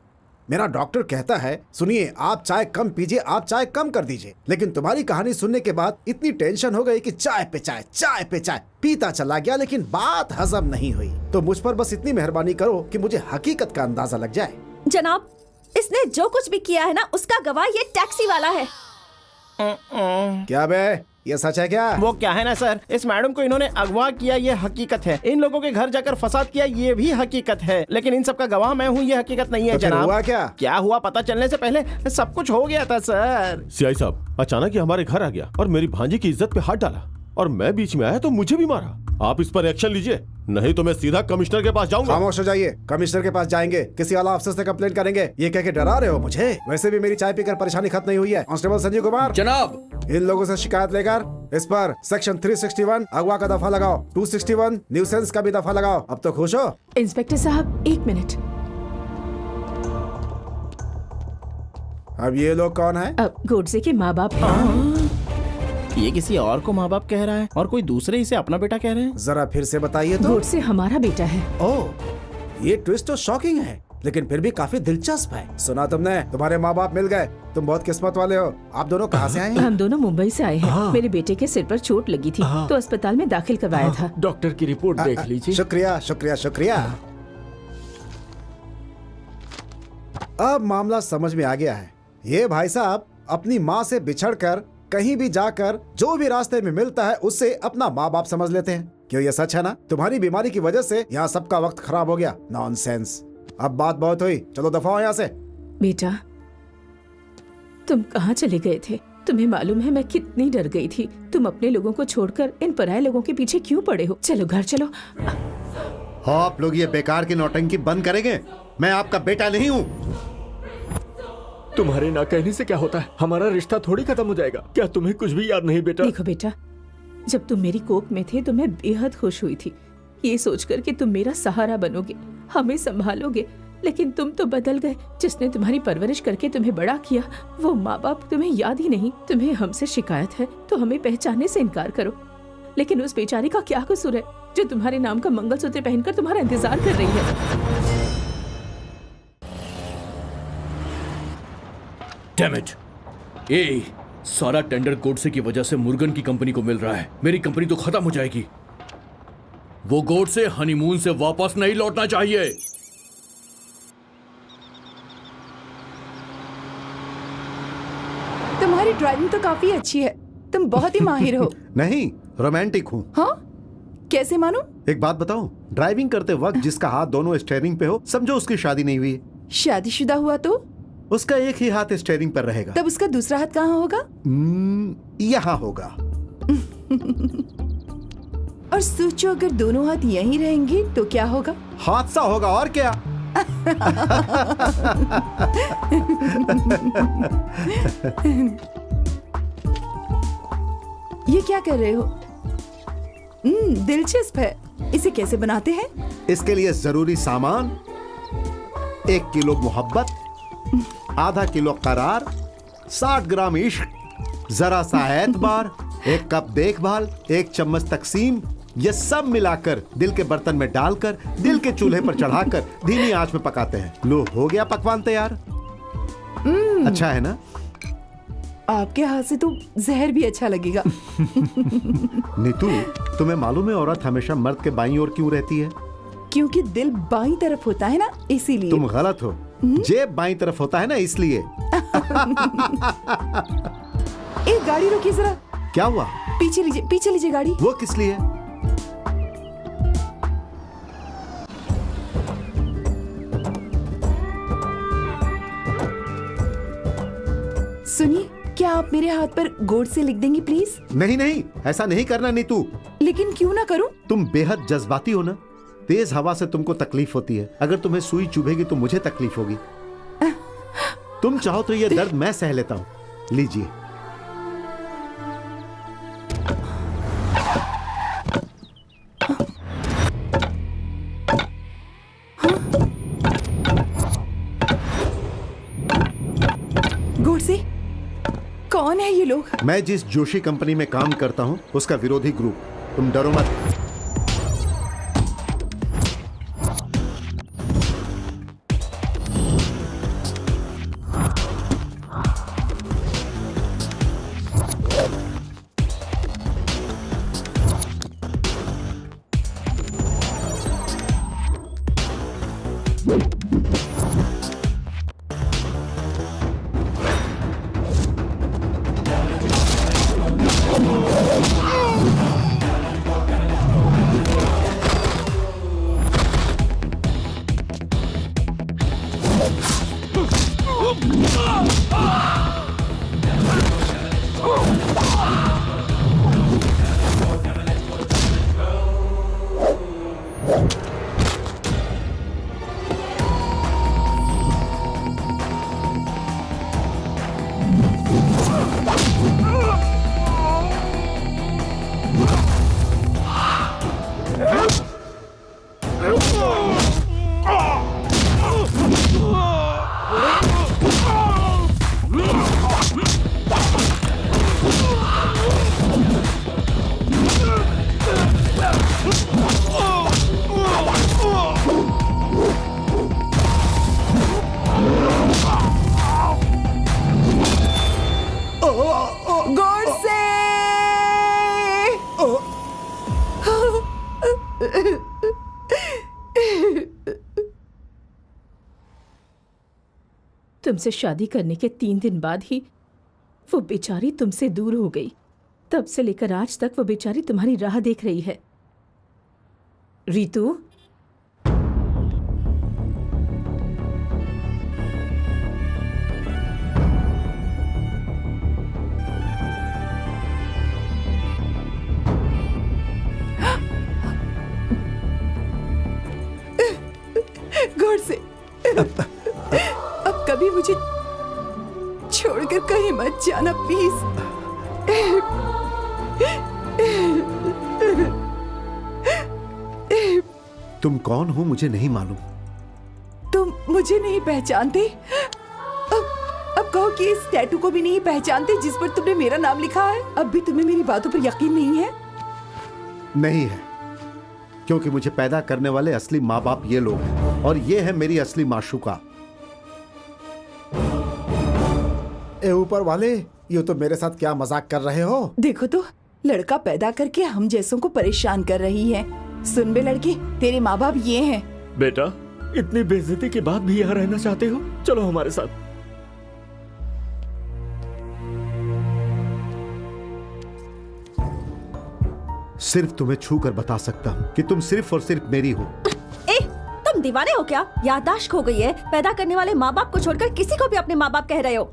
मेरा डॉक्टर कहता है सुनिए आप चाय कम पीजिए, आप चाय कम कर दीजिए, लेकिन तुम्हारी कहानी सुनने के बाद इतनी टेंशन हो गई कि चाय पे चाय पीता चला गया, लेकिन बात हजम नहीं हुई। तो मुझ पर बस इतनी मेहरबानी करो कि मुझे हकीकत का अंदाजा लग जाए। जनाब, इसने जो कुछ भी किया है ना, उसका गवाह ये टैक्सी वाला है। क्या बे, ये सच है क्या? वो क्या है ना सर, इस मैडम को इन्होंने अगवा किया ये हकीकत है, इन लोगों के घर जाकर फसाद किया ये भी हकीकत है, लेकिन इन सब का गवाह मैं हूँ ये हकीकत नहीं है। तो फिर जनाब हुआ क्या हुआ पता चलने से पहले सब कुछ हो गया था सर। सीआई साहब अचानक ही हमारे घर आ गया और मेरी भांजी की इज्जत पे हाथ डाला और मैं बीच में आया तो मुझे भी मारा। आप इस पर एक्शन लीजिए, नहीं तो मैं सीधा कमिश्नर के पास जाऊंगा। खामोश हो जाइए, कमिश्नर के पास जाएंगे, किसी आला अफसर से कंप्लेंट करेंगे, ये कह के डरा रहे हो मुझे? वैसे भी मेरी चाय पीकर परेशानी खत्म नहीं हुई है। कांस्टेबल संजीव कुमार जनाब, इन लोगों से शिकायत लेकर इस पर सेक्शन 361 अगवा का दफा लगाओ, 261 न्यूसेंस का भी दफा लगाओ। अब तो खुश हो? इंस्पेक्टर साहब 1 मिनट। अब ये लोग कौन है? अब गोडसे के माँ बाप। ये किसी और को माँ बाप कह रहा है और कोई दूसरे इसे अपना बेटा कह रहे हैं। जरा फिर से बताइए तो। गोडसे हमारा बेटा है। ओह, ये ट्विस्ट तो शॉकिंग है, लेकिन फिर भी काफी दिलचस्प है। सुना तुमने, तुम्हारे माँ बाप मिल गए, तुम बहुत किस्मत वाले हो। आप दोनों कहाँ से आए हैं? हम दोनों मुंबई से आए हैं। मेरे बेटे के सिर पर चोट लगी थी तो अस्पताल में दाखिल करवाया था। डॉक्टर की रिपोर्ट देख लीजिए। शुक्रिया शुक्रिया शुक्रिया। अब मामला समझ में आ गया है। ये भाई साहब अपनी माँ से बिछड़कर कहीं भी जाकर जो भी रास्ते में मिलता है उससे अपना माँ बाप समझ लेते हैं। क्यों, ये सच है ना? तुम्हारी बीमारी की वजह से यहाँ सबका वक्त खराब हो गया। नॉनसेंस। अब बात बहुत हुई, चलो दफा हो यहाँ से। बेटा, तुम कहाँ चले गए थे? तुम्हें मालूम है मैं कितनी डर गई थी। तुम अपने लोगों को छोड़कर इन पराये लोगों के पीछे क्यों पड़े हो? चलो घर चलो। आप लोग ये बेकार की नौटंकी बंद करेंगे? मैं आपका बेटा नहीं हूँ। तुम्हारे ना कहने से क्या होता है? हमारा रिश्ता थोड़ी खत्म हो जाएगा। क्या तुम्हें कुछ भी याद नहीं बेटा? देखो बेटा, जब तुम मेरी कोख में थे तो मैं बेहद खुश हुई थी, ये सोचकर कि तुम मेरा सहारा बनोगे, हमें संभालोगे। लेकिन तुम तो बदल गए। जिसने तुम्हारी परवरिश करके तुम्हें बड़ा किया, वो माँ बाप तुम्हें याद ही नहीं। तुम्हें हमसे शिकायत है तो हमें पहचानने से इनकार करो, लेकिन उस बेचारी का क्या कसूर है जो तुम्हारे नाम का मंगलसूत्र पहनकर तुम्हारा इंतजार कर रही है? Damn it! ये सारा टेंडर गोडसे की वजह से मुर्गन की कंपनी को मिल रहा है। मेरी कंपनी तो खत्म हो जाएगी। वो गोडसे हनीमून से वापस नहीं लौटना चाहिए। तुम्हारी ड्राइविंग तो काफी अच्छी है, तुम बहुत ही माहिर हो। नहीं, रोमांटिक हूँ। हाँ, कैसे मानूं? एक बात बताऊं, ड्राइविंग करते वक्त जिसका हाथ दोनों स्टीयरिंग पे हो, समझो उसकी शादी नहीं हुई है। शादीशुदा हुआ तो उसका एक ही हाथ स्टीयरिंग पर रहेगा। तब उसका दूसरा हाथ कहाँ होगा? यहाँ होगा। और सोचो अगर दोनों हाथ यहीं रहेंगे तो क्या होगा? हादसा होगा और क्या। ये क्या कर रहे हो? दिलचस्प है। इसे कैसे बनाते हैं? इसके लिए जरूरी सामान 1 किलो मोहब्बत, आधा किलो करार, 60 ग्राम इश्क, जरा सा एतबार, 1 कप देखभाल, 1 चम्मच तकसीम। ये सब मिलाकर दिल के बर्तन में डालकर दिल के चूल्हे पर चढ़ाकर धीमी आंच में पकाते हैं। लो, हो गया पकवान तैयार। अच्छा है ना? आपके हाथ से तो जहर भी अच्छा लगेगा। नीतू, तुम्हें मालूम है औरत हमेशा मर्द के बाईं ओर क्यों रहती है? क्योंकि दिल बाईं तरफ होता है ना, इसीलिए। तुम गलत हो। जेब बाईं तरफ होता है ना, इसलिए। एक गाड़ी रोकिए जरा। क्या हुआ? पीछे लीजिए गाड़ी। वो किस लिए? सुनिए, क्या आप मेरे हाथ पर गोडसे लिख देंगी प्लीज? नहीं नहीं, ऐसा नहीं करना नीतू। लेकिन क्यों ना करूं? तुम बेहद जज्बाती हो ना। तेज हवा से तुमको तकलीफ होती है। अगर तुम्हें सुई चुभेगी तो मुझे तकलीफ होगी। तुम चाहो तो ये दर्द मैं सह लेता हूं। लीजिए। गोडसे, कौन है ये लोग? मैं जिस जोशी कंपनी में काम करता हूं उसका विरोधी ग्रुप। तुम डरो मत। तुमसे शादी करने के 3 दिन बाद ही वो बेचारी तुमसे दूर हो गई। तब से लेकर आज तक वो बेचारी तुम्हारी राह देख रही है। रीतू, गौर से अब कभी मुझे छोड़कर कहीं मत जाना प्लीज। तुम कौन हो मुझे नहीं मालूम। तुम मुझे नहीं पहचानते? अब कहो कि इस टैटू को भी नहीं पहचानते जिस पर तुमने मेरा नाम लिखा है? अब भी तुम्हें मेरी बातों पर यकीन नहीं है? नहीं है, क्योंकि मुझे पैदा करने वाले असली माँ बाप ये लोग हैं और ये है मेरी असली माशूका। ए ऊपर वाले, ये तो मेरे साथ क्या मजाक कर रहे हो? देखो तो, लड़का पैदा करके हम जैसों को परेशान कर रही है। सुन बे लड़की, तेरे माँ बाप ये हैं। बेटा, इतनी बेइज्जती के बाद भी यहाँ रहना चाहते हो? चलो हमारे साथ। सिर्फ तुम्हें छू कर बता सकता हूँ कि तुम सिर्फ और सिर्फ मेरी हो। ए, तुम दीवाने हो क्या? याददाश्त खो गई है। पैदा करने वाले माँ बाप को छोड़कर किसी को भी अपने माँ बाप कह रहे हो।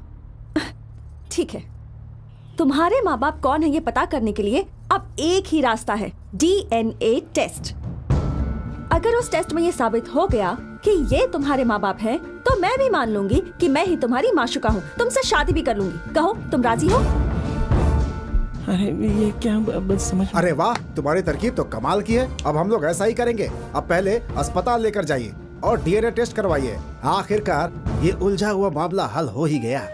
ठीक है, तुम्हारे माँ बाप कौन है ये पता करने के लिए अब एक ही रास्ता है, DNA टेस्ट। अगर उस टेस्ट में ये साबित हो गया कि ये तुम्हारे माँ बाप हैं, तो मैं भी मान लूंगी कि मैं ही तुम्हारी माशूका हूँ। तुमसे शादी भी कर लूंगी। कहो, तुम राजी हो? अरे ये क्या बस समझ। अरे वाह, तुम्हारी तरकीब तो कमाल की है। अब हम लोग ऐसा ही करेंगे। अब पहले अस्पताल लेकर जाइए और DNA टेस्ट करवाइए। आखिरकार ये उलझा हुआ मामला हल हो ही गया।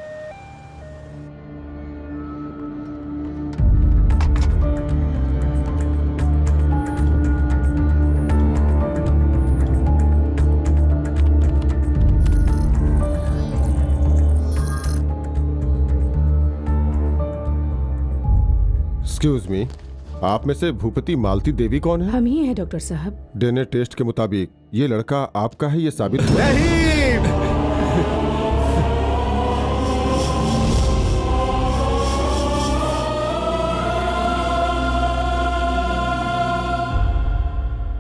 एक्सक्यूज मी, आप में से भूपति मालती देवी कौन है? हम ही हैं डॉक्टर साहब। डीएनए टेस्ट के मुताबिक ये लड़का आपका है, ये साबित हुआ।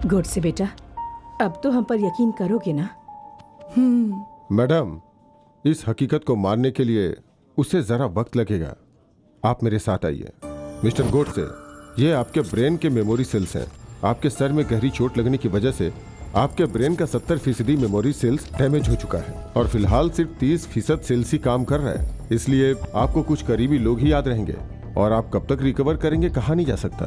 गुड से बेटा, अब तो हम पर यकीन करोगे ना? मैडम, इस हकीकत को मानने के लिए उसे जरा वक्त लगेगा। आप मेरे साथ आइए। मिस्टर गोडसे, ये आपके ब्रेन के मेमोरी सेल्स हैं। आपके सर में गहरी चोट लगने की वजह से आपके ब्रेन का 70% मेमोरी सेल्स डैमेज हो चुका है और फिलहाल सिर्फ 30% सेल्स ही काम कर रहा है। इसलिए आपको कुछ करीबी लोग ही याद रहेंगे और आप कब तक रिकवर करेंगे कहा नहीं जा सकता।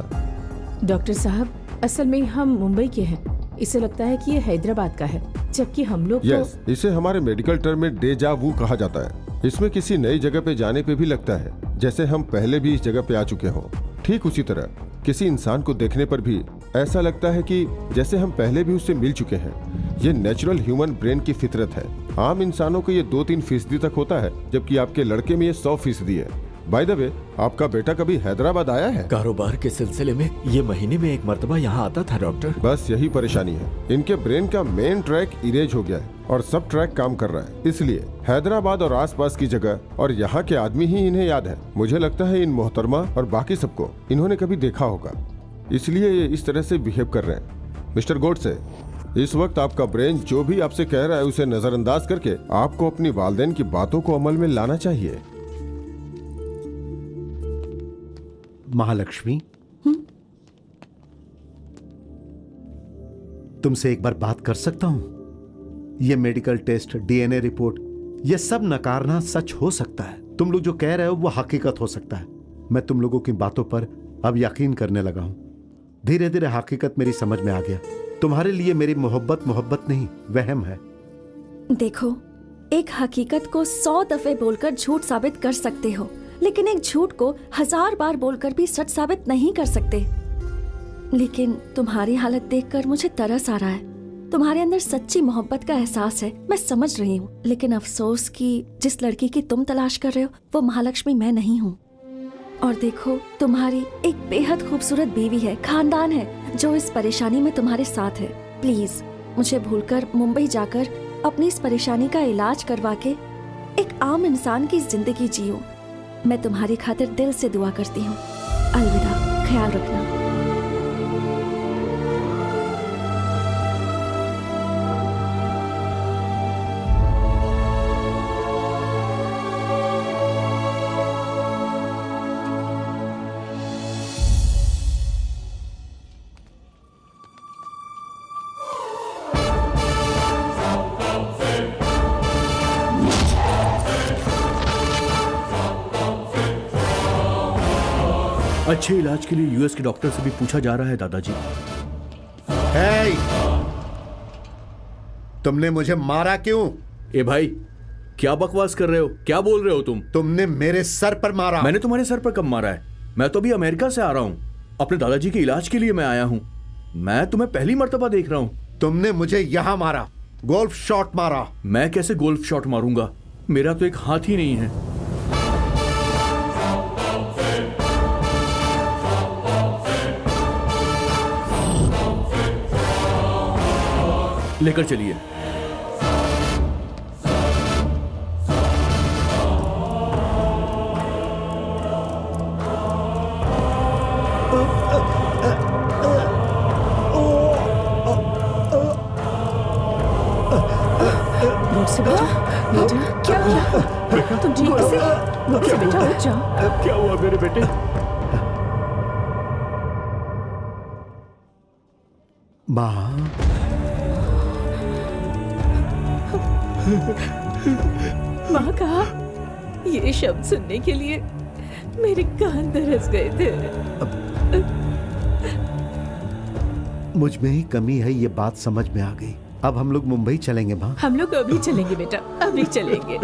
डॉक्टर साहब, असल में हम मुंबई के हैं। इसे लगता है कि ये हैदराबाद का है, जबकि हम लोग यस, इसे हमारे मेडिकल टर्म में डेजा वू कहा जाता है। इसमें किसी नई जगह पे जाने पे भी लगता है जैसे हम पहले भी इस जगह पे आ चुके हों। ठीक उसी तरह किसी इंसान को देखने पर भी ऐसा लगता है कि जैसे हम पहले भी उससे मिल चुके हैं। ये नेचुरल ह्यूमन ब्रेन की फितरत है। आम इंसानों को ये 2-3% तक होता है, जबकि आपके लड़के में ये 100% है। बाय द वे, आपका बेटा कभी हैदराबाद आया है? कारोबार के सिलसिले में ये महीने में एक मर्तबा यहाँ आता था डॉक्टर। बस यही परेशानी है, इनके ब्रेन का मेन ट्रैक इरेज हो गया है और सब ट्रैक काम कर रहा है। इसलिए हैदराबाद और आसपास की जगह और यहाँ के आदमी ही इन्हें याद है। मुझे लगता है इन मोहतरमा और बाकी सबको इन्होंने कभी देखा होगा, इसलिए ये इस तरह से बिहेव कर रहे हैं। मिस्टर गोडसे, इस वक्त आपका ब्रेन जो भी आपसे कह रहा है उसे नजरअंदाज करके आपको अपनी वालिदैन की बातों को अमल में लाना चाहिए। महालक्ष्मी, तुमसे एक बार बात कर सकता हूं? ये मेडिकल टेस्ट, डीएनए रिपोर्ट, ये सब नकारना सच हो सकता है। तुम लोग जो कह रहे हो वो हकीकत हो सकता है। मैं तुम लोगों की बातों पर अब यकीन करने लगा हूं। धीरे धीरे हकीकत मेरी समझ में आ गया। तुम्हारे लिए मेरी मोहब्बत नहीं, वहम है। देखो, एक हकीकत को 100 दफे बोलकर झूठ साबित कर सकते हो, लेकिन एक झूठ को 1000 बार बोलकर भी सच साबित नहीं कर सकते। लेकिन तुम्हारी हालत देखकर मुझे तरस आ रहा है। तुम्हारे अंदर सच्ची मोहब्बत का एहसास है, मैं समझ रही हूँ, लेकिन अफसोस कि जिस लड़की की तुम तलाश कर रहे हो वो महालक्ष्मी मैं नहीं हूँ। और देखो, तुम्हारी एक बेहद खूबसूरत बीवी है, खानदान है जो इस परेशानी में तुम्हारे साथ है। प्लीज मुझे भूलकर मुंबई जाकर अपनी इस परेशानी का इलाज करवा के एक आम इंसान की जिंदगी जियो। मैं तुम्हारी खातिर दिल से दुआ करती हूँ। अलविदा, ख्याल रखना। अच्छे इलाज के लिए यूएस के डॉक्टर से भी पूछा जा रहा है दादाजी। हे! तुमने मुझे मारा क्यों? ए भाई, क्या बकवास कर रहे हो? क्या बोल रहे हो तुम? तुमने मेरे सर पर मारा। मैंने तुम्हारे सर पर कब मारा है? मैं तो अभी अमेरिका से आ रहा हूँ, अपने दादाजी के इलाज के लिए मैं आया हूँ। मैं तुम्हें पहली मर्तबा देख रहा हूँ। तुमने मुझे यहाँ मारा, गोल्फ शॉट मारा। मैं कैसे गोल्फ शॉट मारूंगा? मेरा तो एक हाथ ही नहीं है। लेकर चलिए। क्या हुआ? तुम ठीक से बेटा उठ जाओ। क्या हुआ मेरे बेटे? माँ, माँ कहा, ये शब्द सुनने के लिए मेरे कान तरस गए थे। मुझ में ही कमी है, ये बात समझ में आ गई। अब हम लोग मुंबई चलेंगे माँ। हम लोग अभी चलेंगे बेटा, अभी चलेंगे।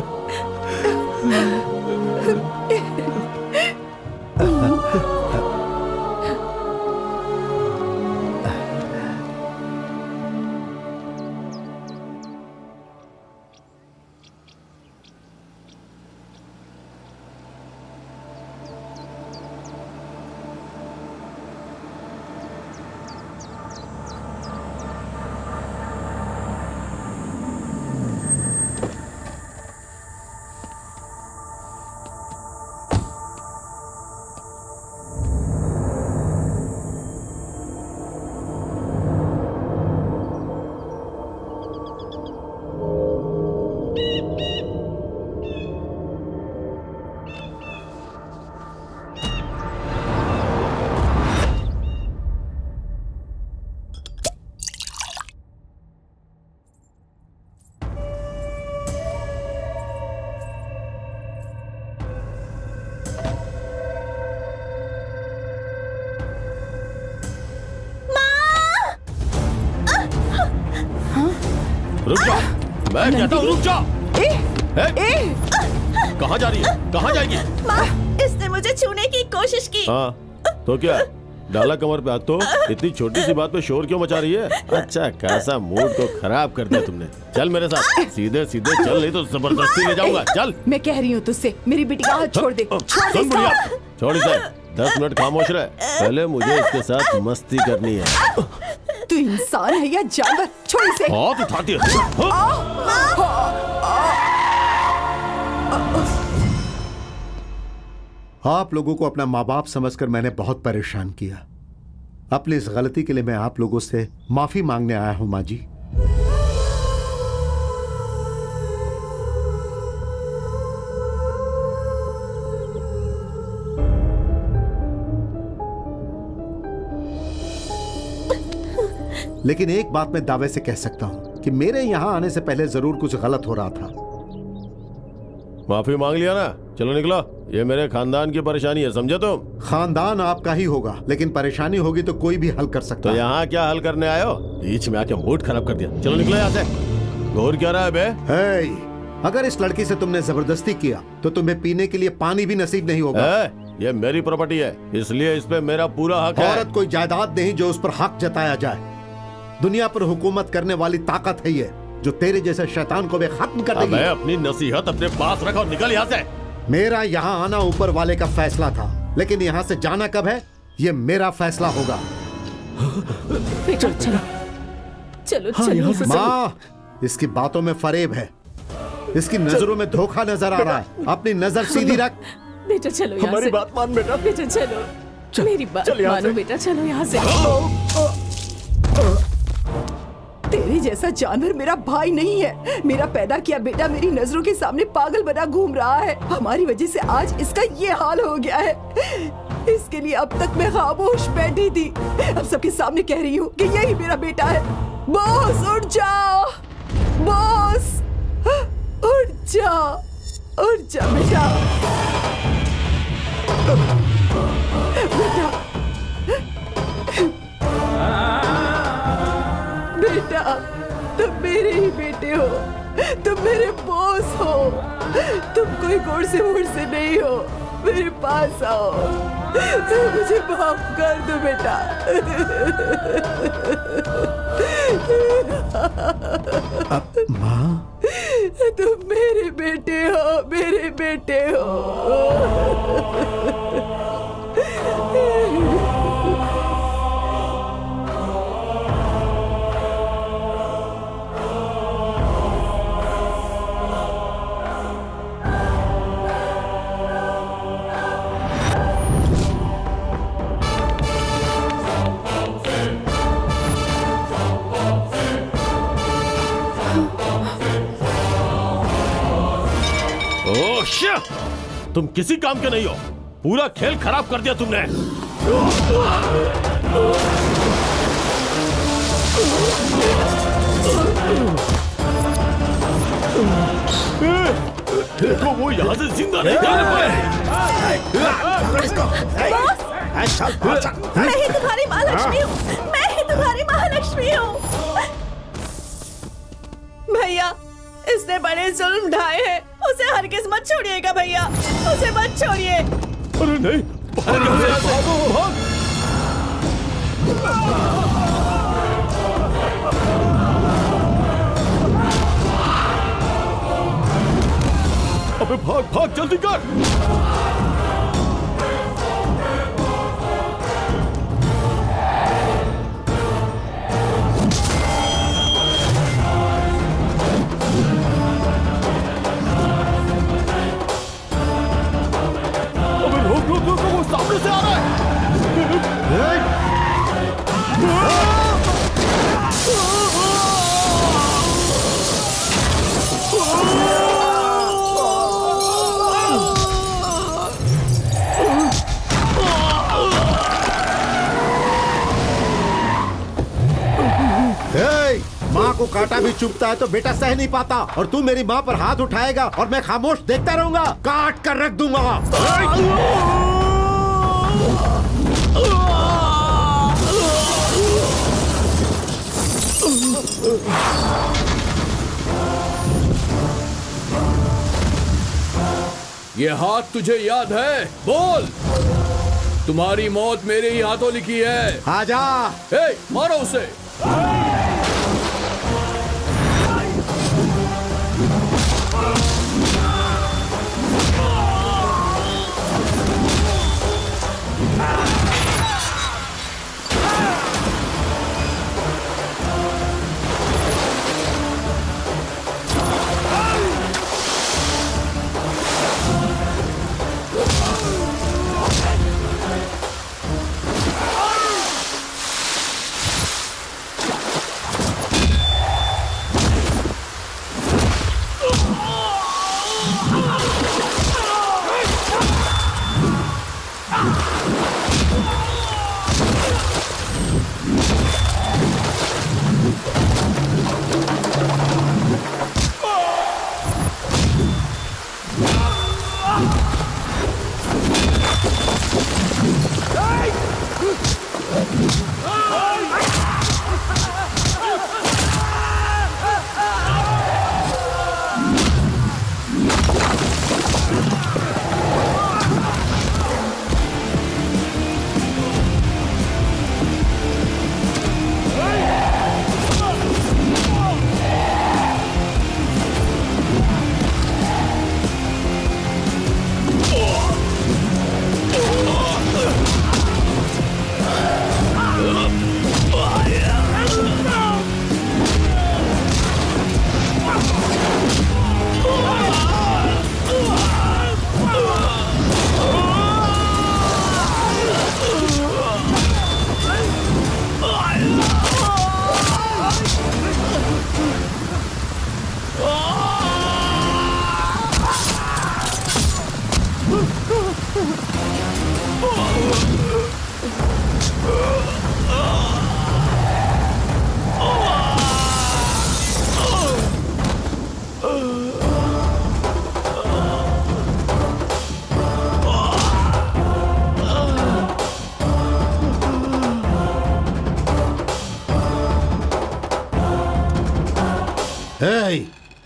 रुक जाओ, मैं कहता हूँ रुक जाओ। कहाँ जा रही है? कहाँ जाएगी? माँ, इसने मुझे छूने की कोशिश की। हाँ, तो क्या डाला कमर पे हाथ तो। इतनी छोटी सी बात पे शोर क्यों मचा रही है? अच्छा खासा मूड को खराब कर दिया तुमने। चल मेरे साथ, सीधे सीधे चल, नहीं तो जबरदस्ती ले जाऊंगा। चल। मैं कह रही हूँ तुझसे, मेरी बेटी का हाथ छोड़ दे। सुन बुढ़िया, छोड़ इसे। 10 मिनट खामोश रहे, पहले मुझे इसके साथ मस्ती करनी है। तू इंसान है या जानवर? छोड़ इसे। हाथ उठाती है। आप लोगों को अपना माँ बाप समझकर मैंने बहुत परेशान किया। अपनी इस गलती के लिए मैं आप लोगों से माफी मांगने आया हूं माँ जी। लेकिन एक बात मैं दावे से कह सकता हूं कि मेरे यहां आने से पहले जरूर कुछ गलत हो रहा था। माफी मांग लिया ना, चलो निकलो। ये मेरे खानदान की परेशानी है, समझे तुम? खानदान आपका ही होगा, लेकिन परेशानी होगी तो कोई भी हल कर सकता तो है। यहाँ क्या हल करने आए हो? बीच में आके मूड खराब कर दिया। चलो निकलो यहाँ से। घोर क्या रहा है बे? अगर इस लड़की से तुमने जबरदस्ती किया तो तुम्हें पीने के लिए पानी भी नसीब नहीं होगा। ये मेरी प्रॉपर्टी है, इसलिए इस पे मेरा पूरा हक है। औरत कोई जायदाद नहीं जो उस पर हक जताया जाए। दुनिया पर हुकूमत करने वाली ताकत है ये, जो तेरे जैसे शैतान को भी खत्म कर देगी। अपनी नसीहत अपने पास रख और निकल यहाँ से। मेरा यहाँ आना ऊपर वाले का फैसला था, लेकिन यहाँ से जाना कब है ये मेरा फैसला होगा। बेटा चलो चलो चलो। माँ, इसकी बातों में फरेब है, इसकी नजरों में धोखा नजर आ रहा है। अपनी नजर सीधी रख। बेटा चलो यहाँ से। हमारी बात मान बेटा। बेटा चलो, मेरी बात मानो बेटा, चलो यहाँ से। तेरे जैसा जानवर मेरा भाई नहीं है। मेरा पैदा किया बेटा मेरी नजरों के सामने पागल बना घूम रहा है। हमारी वजह से आज इसका ये हाल हो गया है। इसके लिए अब तक मैं खामोश बैठी थी, अब सबके सामने कह रही हूँ कि यही मेरा बेटा है। बॉस उठ जाओ, बॉस उठ जा बेटा। बेटा तुम मेरे ही बेटे हो, तुम मेरे बॉस हो, तुम कोई गोड़ से वोड़ से नहीं हो। मेरे पास आओ, मुझे माफ कर दो बेटा। माँ, तुम मेरे बेटे हो, मेरे बेटे हो। तुम किसी काम के नहीं हो, पूरा खेल खराब कर दिया तुमने। देखो वो यहाँ से जिंदा नहीं जाने पाए। मैं ही तुम्हारी महालक्ष्मी हूँ, मैं ही तुम्हारी महालक्ष्मी हूँ। भैया इसने बड़े जुल्म ढाए हैं, उसे हरगिज़ मत छोड़िएगा भैया, उसे मत छोड़िए। अरे नहीं, भाग। अबे भाग जल्दी कर। वो सामने से आ रहा है। माँ को काटा भी चुभता है तो बेटा सह नहीं पाता, और तू मेरी माँ पर हाथ उठाएगा और मैं खामोश देखता रहूंगा? काट कर रख दूंगा। ये हाथ तुझे याद है? बोल। तुम्हारी मौत मेरे ही हाथों लिखी है। आजा। ए, मारो उसे।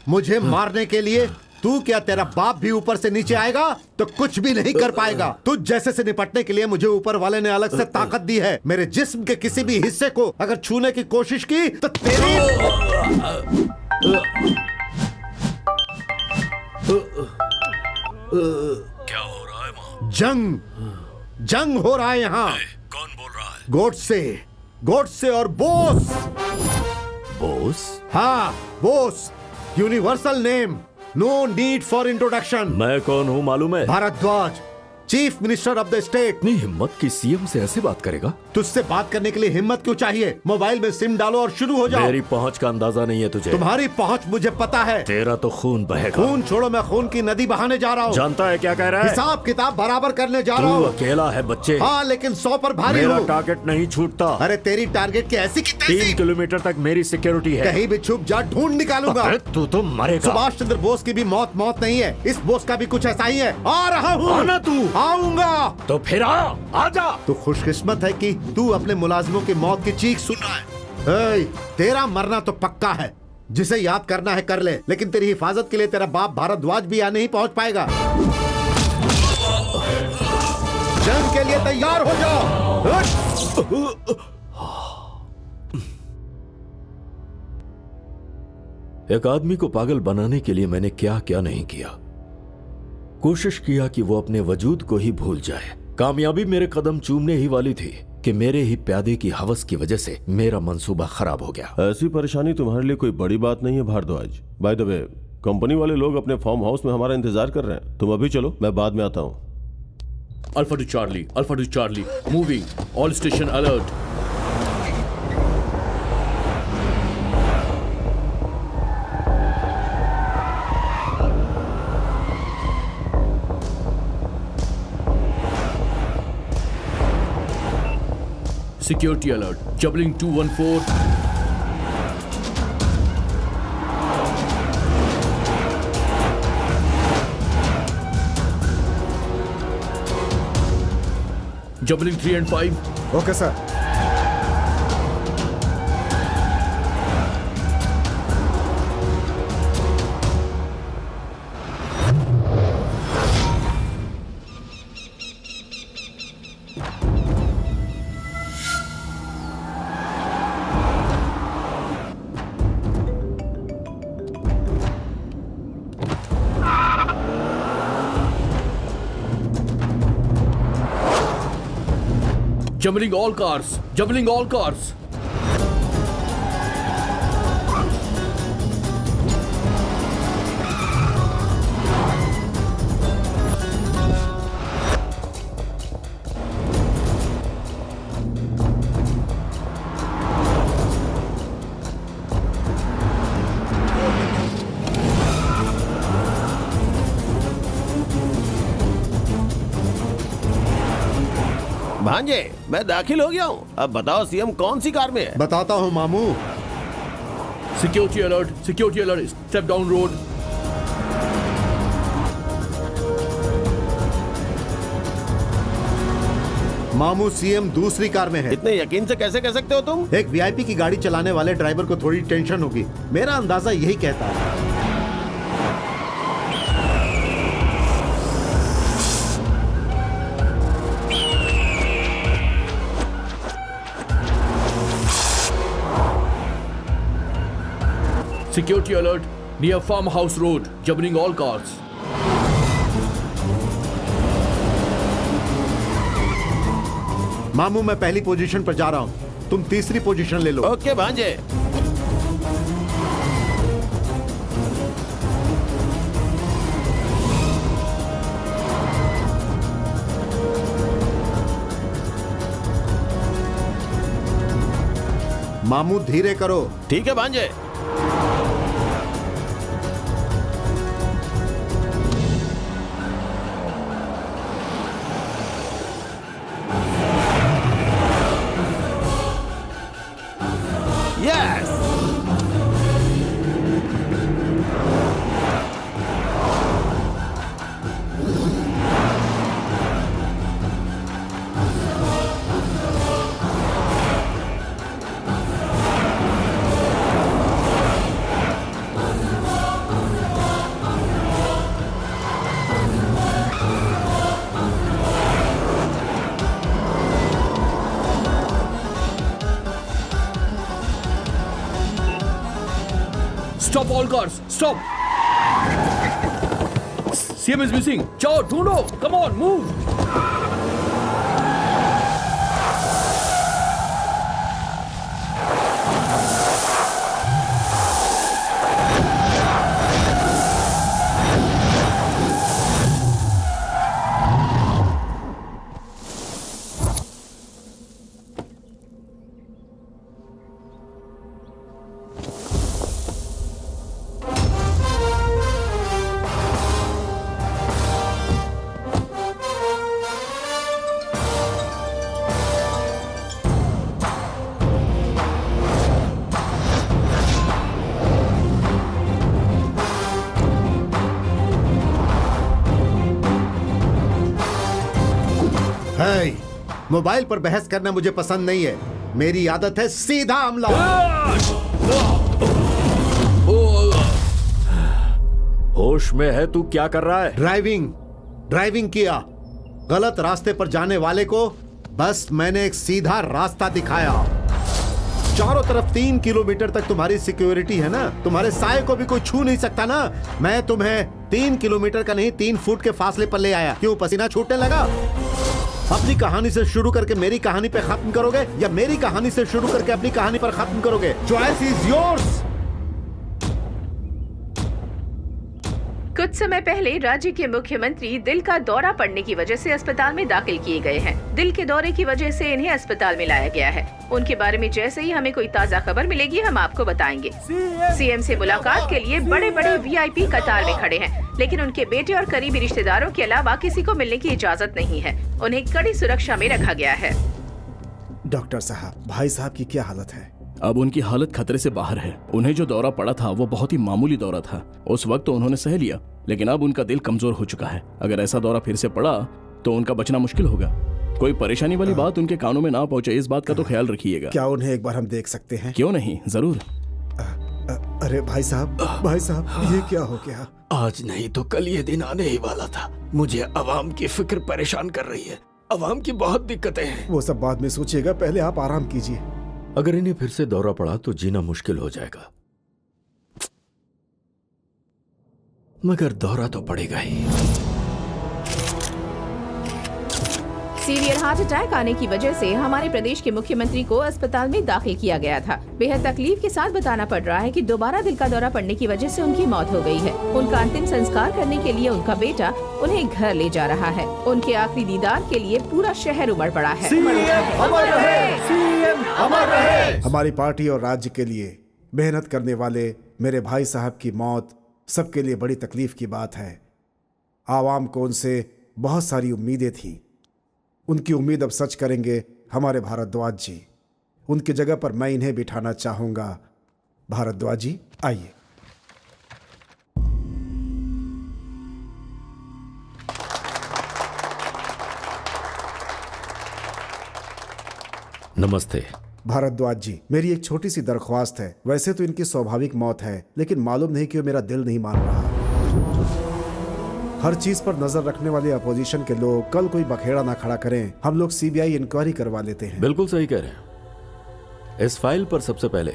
मुझे मारने के लिए तू क्या तेरा बाप भी ऊपर से नीचे आएगा तो कुछ भी नहीं कर पाएगा। तुझ जैसे से निपटने के लिए मुझे ऊपर वाले ने अलग से ताकत दी है। मेरे जिस्म के किसी भी हिस्से को अगर छूने की कोशिश की तो तेरी क्या हो रहा है वहाँ? जंग हो रहा है यहाँ। कौन बोल रहा है? गोडसे और बोस। बोस? हाँ, Bose, universal name, no need for introduction. मैं कौन हूँ मालूम है? Bharadwaj, chief minister of the state. इतनी हिम्मत की सीएम से ऐसे बात करेगा? तुझसे बात करने के लिए हिम्मत क्यों चाहिए? मोबाइल में सिम डालो और शुरू हो जाओ। मेरी पहुंच का अंदाजा नहीं है तुझे। तुम्हारी पहुंच मुझे पता है। तेरा तो खून बहेगा। खून छोड़ो, मैं खून की नदी बहाने जा रहा हूँ। जानता है क्या कह रहा है? हिसाब किताब बराबर करने जा रहा तू हूँ। अकेला है बच्चे। हाँ, लेकिन 100 पर भारी मेरा हूँ। टारगेट नहीं छूटता। अरे तेरी टारगेट की ऐसी की तैसी। 3 किलोमीटर तक मेरी सिक्योरिटी है। कहीं भी छुप जा, ढूंढ निकालूंगा। अरे तू तो मरेगा। सुभाष चंद्र बोस की भी मौत नहीं है। इस बोस का भी कुछ ऐसा ही है। आ रहा हूँ। आना तू। आऊंगा। तो फिर आजा। तू खुशकिस्मत है कि तू अपने मुलाजिमों की मौत की चीख सुन रहा है। तेरा मरना तो पक्का है। जिसे याद करना है कर ले, लेकिन तेरी हिफाजत के लिए तेरा बाप भारद्वाज भी यहाँ नहीं पहुंच पाएगा। जंग के लिए तैयार हो जाओ। एक आदमी को पागल बनाने के लिए मैंने क्या क्या नहीं किया। कोशिश किया कि वो अपने वजूद को ही भूल जाए। कामयाबी मेरे कदम चूमने ही वाली थी कि मेरे ही प्यादे की हवस की वजह से मेरा मंसूबा खराब हो गया। ऐसी परेशानी तुम्हारे लिए कोई बड़ी बात नहीं है Bharadwaj. By the way, company वाले लोग अपने फार्म हाउस में हमारा इंतजार कर रहे हैं। तुम अभी चलो, मैं बाद में आता हूँ। Alpha two Charlie, moving, all station alert. Security alert. Jubbling 214. Jubbling 3 and 5. Okay sir. Jubbling all cars, jubbling all cars. भांजे, मैं दाखिल हो गया हूँ। अब बताओ सीएम कौन सी कार में है? बताता हूँ मामू। Security alert, security alert, step down road. मामू सीएम दूसरी कार में है। इतने यकीन से कैसे कह सकते हो तुम? एक वीआईपी की गाड़ी चलाने वाले ड्राइवर को थोड़ी टेंशन होगी, मेरा अंदाजा यही कहता है। Security alert near Farmhouse Road, jumping all cars. मामू मैं पहली पोजीशन पर जा रहा हूँ, तुम तीसरी पोजीशन ले लो। ओके भांजे। मामू धीरे करो। ठीक है भांजे। Yes. Stop all cars! Stop! CM is missing. Chao, ढूंढो. Come on, move. मोबाइल पर बहस करना मुझे पसंद नहीं है। मेरी आदत है सीधा हमला। होश में है तू? क्या कर रहा है? ड्राइविंग किया। गलत रास्ते पर जाने वाले को बस मैंने एक सीधा रास्ता दिखाया। चारों तरफ 3 किलोमीटर तक तुम्हारी सिक्योरिटी है ना, तुम्हारे साए को भी कोई छू नहीं सकता ना। मैं तुम्हें 3 किलोमीटर का नहीं 3 फुट के फासले पर ले आया। क्यों पसीना छूटने लगा? अपनी कहानी से शुरू करके मेरी कहानी पे खत्म करोगे या मेरी कहानी से शुरू करके अपनी कहानी पर खत्म करोगे? Choice is yours. कुछ समय पहले राज्य के मुख्यमंत्री दिल का दौरा पड़ने की वजह से अस्पताल में दाखिल किए गए हैं। दिल के दौरे की वजह से इन्हें अस्पताल में लाया गया है। उनके बारे में जैसे ही हमें कोई ताज़ा खबर मिलेगी हम आपको बताएंगे। सीएम से मुलाकात के लिए बड़े बड़े वीआईपी कतार में खड़े हैं, लेकिन उनके बेटे और करीबी रिश्तेदारों के अलावा किसी को मिलने की इजाजत नहीं है। उन्हें कड़ी सुरक्षा में रखा गया है। डॉक्टर साहब, भाई साहब की क्या हालत है? अब उनकी हालत खतरे से बाहर है। उन्हें जो दौरा पड़ा था वो बहुत ही मामूली दौरा था। उस वक्त तो उन्होंने सह लिया, लेकिन अब उनका दिल कमजोर हो चुका है। अगर ऐसा दौरा फिर से पड़ा तो उनका बचना मुश्किल होगा। कोई परेशानी वाली बात उनके कानों में ना पहुंचे, इस बात का तो ख्याल रखिएगा। क्या उन्हें एक बार हम देख सकते हैं? क्यों नहीं, जरूर। अरे भाई साहब ये क्या हो गया? आज नहीं तो कल ये दिन आने ही वाला था। मुझे अवाम की फिक्र परेशान कर रही है। अवाम की बहुत दिक्कतें हैं। वो सब बाद में सोचिएगा, पहले आप आराम कीजिए। अगर इन्हें फिर से दौरा पड़ा तो जीना मुश्किल हो जाएगा, मगर दौरा तो पड़ेगा ही। सीवियर हार्ट अटैक आने की वजह से हमारे प्रदेश के मुख्यमंत्री को अस्पताल में दाखिल किया गया था। बेहद तकलीफ के साथ बताना पड़ रहा है कि दोबारा दिल का दौरा पड़ने की वजह से उनकी मौत हो गई है। उनका अंतिम संस्कार करने के लिए उनका बेटा उन्हें घर ले जा रहा है। उनके आखिरी दीदार के लिए पूरा शहर उमड़ पड़ा है। हमारी पार्टी और राज्य के लिए मेहनत करने वाले मेरे भाई साहब की मौत सबके लिए बड़ी तकलीफ की बात है। आवाम को उनसे बहुत सारी उम्मीदें थीं। उनकी उम्मीद अब सच करेंगे हमारे भारद्वाज जी। उनकी जगह पर मैं इन्हें बिठाना चाहूंगा। भारद्वाज जी आइए। नमस्ते। भारद्वाज जी, मेरी एक छोटी सी दरख्वास्त है। वैसे तो इनकी स्वाभाविक मौत है, लेकिन मालूम नहीं क्यों मेरा दिल नहीं मान रहा। हर चीज पर नजर रखने वाले अपोजिशन के लोग कल कोई बखेड़ा ना खड़ा करें, हम लोग सीबीआई इंक्वायरी करवा लेते हैं। बिल्कुल सही कह रहे हैं। इस फाइल पर सबसे पहले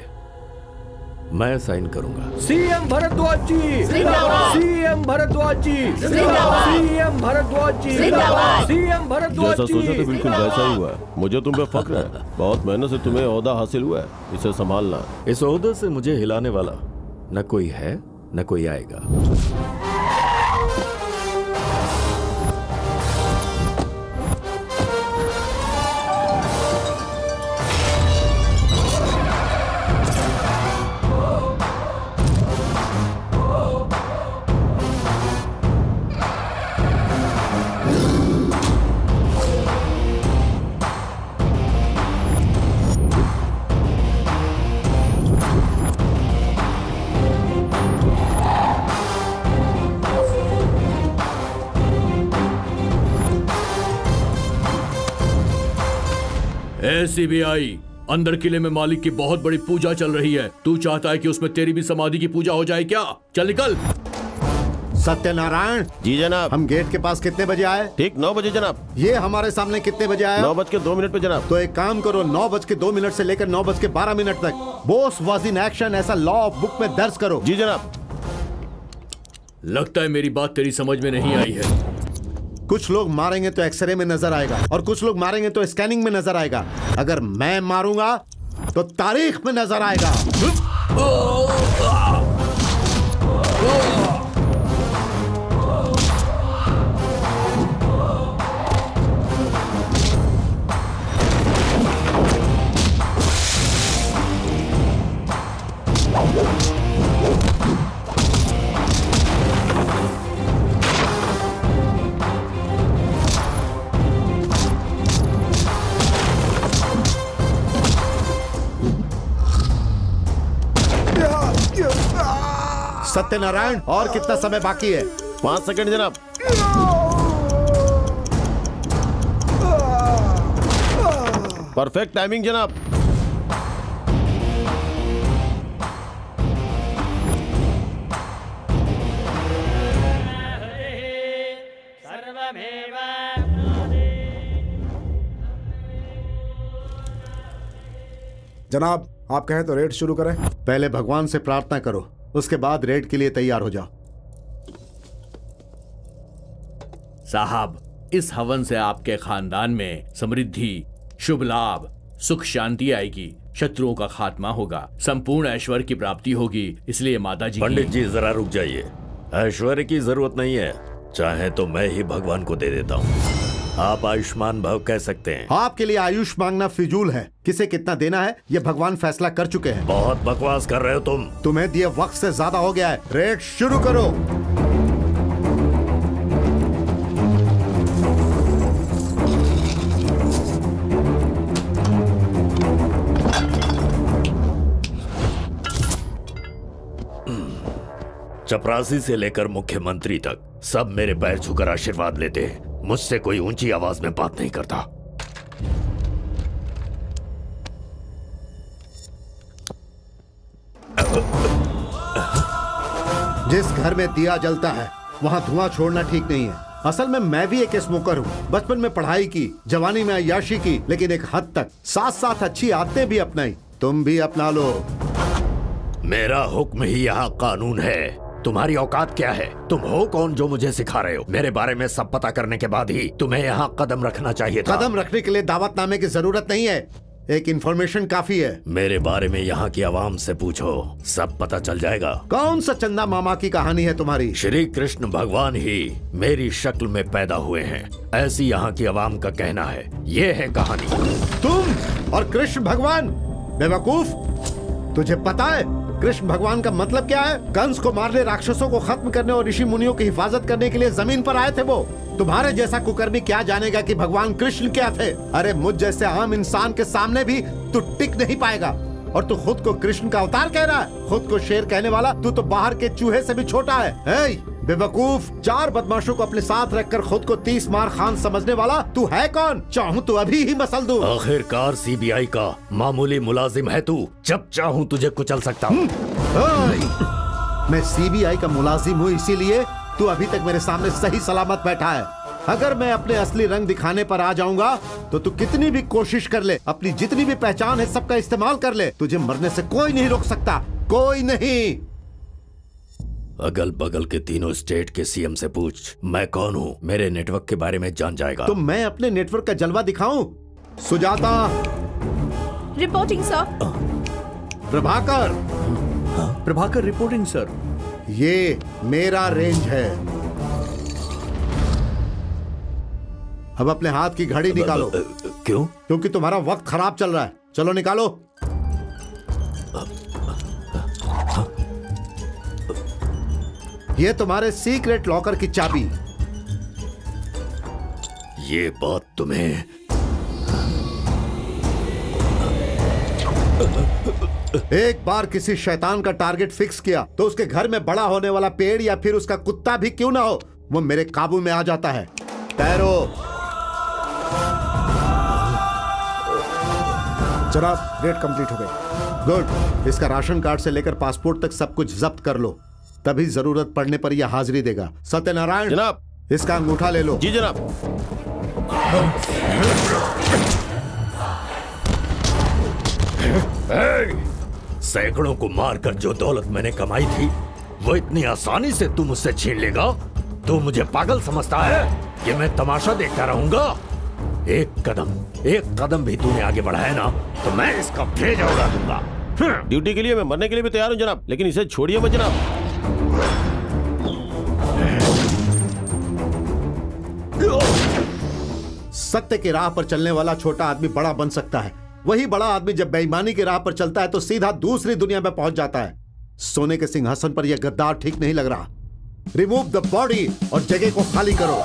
मैं साइन करूंगा। सीएम भारद्वाज जी, सीएम भारद्वाज जी, सीएम भारद्वाज जी, सीएम भारद्वाज जैसा जी। सोचा था बिल्कुल वैसा ही हुआ है। मुझे तुम पे फख्र है। बहुत मेहनत से तुम्हें ओहदा हासिल हुआ है, इसे संभालना। इस ओहदे से मुझे हिलाने वाला न कोई है न कोई आएगा। सीबीआई, अंदर किले में मालिक की बहुत बड़ी पूजा चल रही है। तू चाहता है कि उसमें तेरी भी समाधि की पूजा हो जाए क्या? चल निकल। सत्यनारायण जी जनाब। हम गेट के पास कितने बजे आए? ठीक 9 बजे जनाब। ये हमारे सामने कितने बजे आया? 9:02 पे जनाब। तो एक काम करो, 9:02 से लेकर 9:12 तक बोस वाज इन एक्शन ऐसा लॉ ऑफ बुक में दर्ज करो। जी जनाब। लगता है मेरी बात तेरी समझ में नहीं आई है। कुछ लोग मारेंगे तो एक्सरे में नजर आएगा और कुछ लोग मारेंगे तो स्कैनिंग में नजर आएगा। अगर मैं मारूंगा तो तारीख में नजर आएगा। सत्यनारायण, और कितना समय बाकी है? 5 सेकंड जनाब। परफेक्ट टाइमिंग जनाब। जनाब, आप कहें तो रेड शुरू करें। पहले भगवान से प्रार्थना करो, उसके बाद रेड के लिए तैयार हो जाओ। साहब, इस हवन से आपके खानदान में समृद्धि, शुभ लाभ, सुख शांति आएगी, शत्रुओं का खात्मा होगा, संपूर्ण ऐश्वर्य की प्राप्ति होगी। इसलिए माता जी पंडित जी जरा रुक जाइए। ऐश्वर्य की जरूरत नहीं है, चाहे तो मैं ही भगवान को दे देता हूँ। आप आयुष्मान भव कह सकते हैं। आपके लिए आयुष मांगना फिजूल है। किसे कितना देना है ये भगवान फैसला कर चुके हैं। बहुत बकवास कर रहे हो तुम। तुम्हें दिए वक्त से ज्यादा हो गया है। रेड शुरू करो। चपरासी से लेकर मुख्यमंत्री तक सब मेरे पैर छूकर आशीर्वाद लेते हैं। मुझसे कोई ऊंची आवाज में बात नहीं करता। जिस घर में दिया जलता है वहां धुआं छोड़ना ठीक नहीं है। असल में मैं भी एक स्मोकर हूँ। बचपन में पढ़ाई की, जवानी में अय्याशी की, लेकिन एक हद तक साथ साथ अच्छी आदतें भी अपनाई। तुम भी अपना लो। मेरा हुक्म ही यहाँ कानून है। तुम्हारी औकात क्या है? तुम हो कौन जो मुझे सिखा रहे हो? मेरे बारे में सब पता करने के बाद ही तुम्हें यहाँ कदम रखना चाहिए था। कदम रखने के लिए दावतनामे की जरूरत नहीं है, एक इन्फॉर्मेशन काफी है। मेरे बारे में यहाँ की आवाम से पूछो, सब पता चल जाएगा। कौन सा चंदा मामा की कहानी है तुम्हारी? श्री कृष्ण भगवान ही मेरी शक्ल में पैदा हुए हैं, ऐसी यहाँ की आवाम का कहना है। ये है कहानी। तुम और कृष्ण भगवान? बेवकूफ, तुझे पता है कृष्ण भगवान का मतलब क्या है? कंस को मारने, राक्षसों को खत्म करने और ऋषि मुनियों की हिफाजत करने के लिए जमीन पर आए थे वो। तुम्हारे जैसा कुकर्मी क्या जानेगा कि भगवान कृष्ण क्या थे? अरे मुझ जैसे आम इंसान के सामने भी तू टिक नहीं पाएगा, और तू खुद को कृष्ण का अवतार कह रहा है। खुद को शेर कहने वाला तू तो बाहर के चूहे से भी छोटा है। हे बेवकूफ, 4 बदमाशों को अपने साथ रखकर खुद को 30 मार खान समझने वाला तू है कौन? चाहूँ तो अभी ही मसल दूं। आखिरकार सीबीआई का मामूली मुलाजिम है तू, जब चाहूँ तुझे कुचल सकता हूँ। मैं सीबीआई का मुलाजिम हूँ, इसीलिए तू अभी तक मेरे सामने सही सलामत बैठा है। अगर मैं अपने असली रंग दिखाने पर आ जाऊंगा तो तू कितनी भी कोशिश कर ले, अपनी जितनी भी पहचान है सबका इस्तेमाल कर ले, तुझे मरने से कोई नहीं रोक सकता, कोई नहीं। अगल बगल के तीनों स्टेट के सीएम से पूछ मैं कौन हूँ, मेरे नेटवर्क के बारे में जान जाएगा। तो मैं अपने नेटवर्क का जलवा दिखाऊं? Sujata. Reporting sir. Prabhakar. Prabhakar reporting sir. ये मेरा रेंज है। अब अपने हाथ की घड़ी निकालो। क्यों? क्योंकि तुम्हारा वक्त खराब चल रहा है। चलो निकालो। ये तुम्हारे सीक्रेट लॉकर की चाबी। ये बात तुम्हें एक बार किसी शैतान का टारगेट फिक्स किया तो उसके घर में बड़ा होने वाला पेड़ या फिर उसका कुत्ता भी क्यों ना हो, वो मेरे काबू में आ जाता है। तैरो। जनाब, रेड कंप्लीट हो गई। गुड। इसका राशन कार्ड से लेकर पासपोर्ट तक सब कुछ जब्त कर लो, तभी जरूरत पड़ने पर यह हाजिरी देगा। सत्यनारायण जनाब। इसका अंगूठा ले लो। जी जनाब। सैकड़ों को मारकर जो दौलत मैंने कमाई थी वो इतनी आसानी से तू मुझसे छीन लेगा? तू मुझे पागल समझता है कि मैं तमाशा देखता रहूंगा? एक कदम भी तूने आगे बढ़ाया ना तो मैं इसका भेजा उड़ा दूंगा। ड्यूटी के लिए मैं मरने के लिए भी तैयार हूँ जनाब, लेकिन इसे छोड़िए मत जनाब। सत्य की राह पर चलने वाला छोटा आदमी बड़ा बन सकता है, वही बड़ा आदमी जब बेईमानी की राह पर चलता है तो सीधा दूसरी दुनिया में पहुंच जाता है। सोने के सिंहासन पर यह गद्दार ठीक नहीं लग रहा। रिमूव द बॉडी और जगह को खाली करो।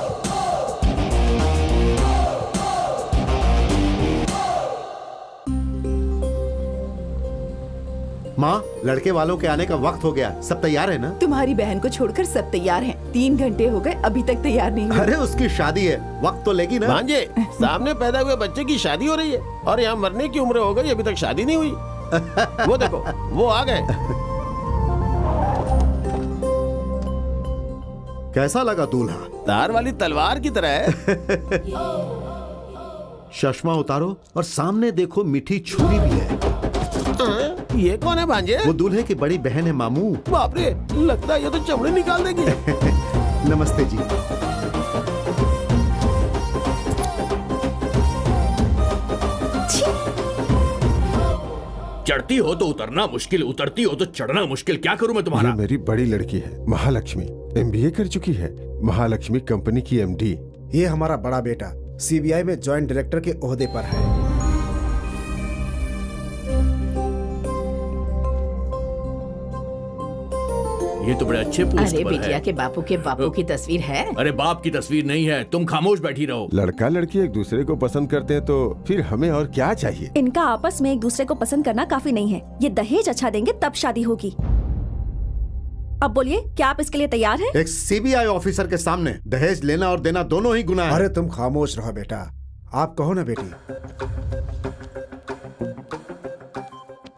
माँ, लड़के वालों के आने का वक्त हो गया, सब तैयार है ना? तुम्हारी बहन को छोड़कर सब तैयार हैं। 3 घंटे हो गए, अभी तक तैयार नहीं हुई। अरे उसकी शादी है, वक्त तो लेगी ना। भांजे, सामने पैदा हुए बच्चे की शादी हो रही है और यहाँ मरने की उम्र हो गई, अभी तक शादी नहीं हुई। वो देखो, वो आ गए। कैसा लगा दूल्हा? तार वाली तलवार की तरह है। चश्मा उतारो और सामने देखो, मीठी छुरी भी है। ये कौन है भांजे? वो दूल्हे की बड़ी बहन है मामू। बाप रे, लगता है ये तो चमड़े निकाल देगी। नमस्ते जी। चढ़ती हो तो उतरना मुश्किल, उतरती हो तो चढ़ना मुश्किल। क्या करूं मैं तुम्हारा? ये मेरी बड़ी लड़की है महालक्ष्मी, MBA कर चुकी है। महालक्ष्मी कंपनी की MD। ये हमारा बड़ा बेटा CBI में जॉइंट डायरेक्टर के ओहदे पर है। ये तो बड़े अच्छे पोस्ट अरे पर बिटिया है। के बापू की तस्वीर है। अरे बाप की तस्वीर नहीं है, तुम खामोश बैठी रहो। लड़का लड़की एक दूसरे को पसंद करते हैं तो फिर हमें और क्या चाहिए? इनका आपस में एक दूसरे को पसंद करना काफी नहीं है। ये दहेज अच्छा देंगे तब शादी होगी। अब बोलिए, क्या आप इसके लिए तैयार हैं? एक CBI ऑफिसर के सामने दहेज लेना और देना दोनों ही गुनाह है। अरे तुम खामोश रहो बेटा, आप कहो ना बेटी।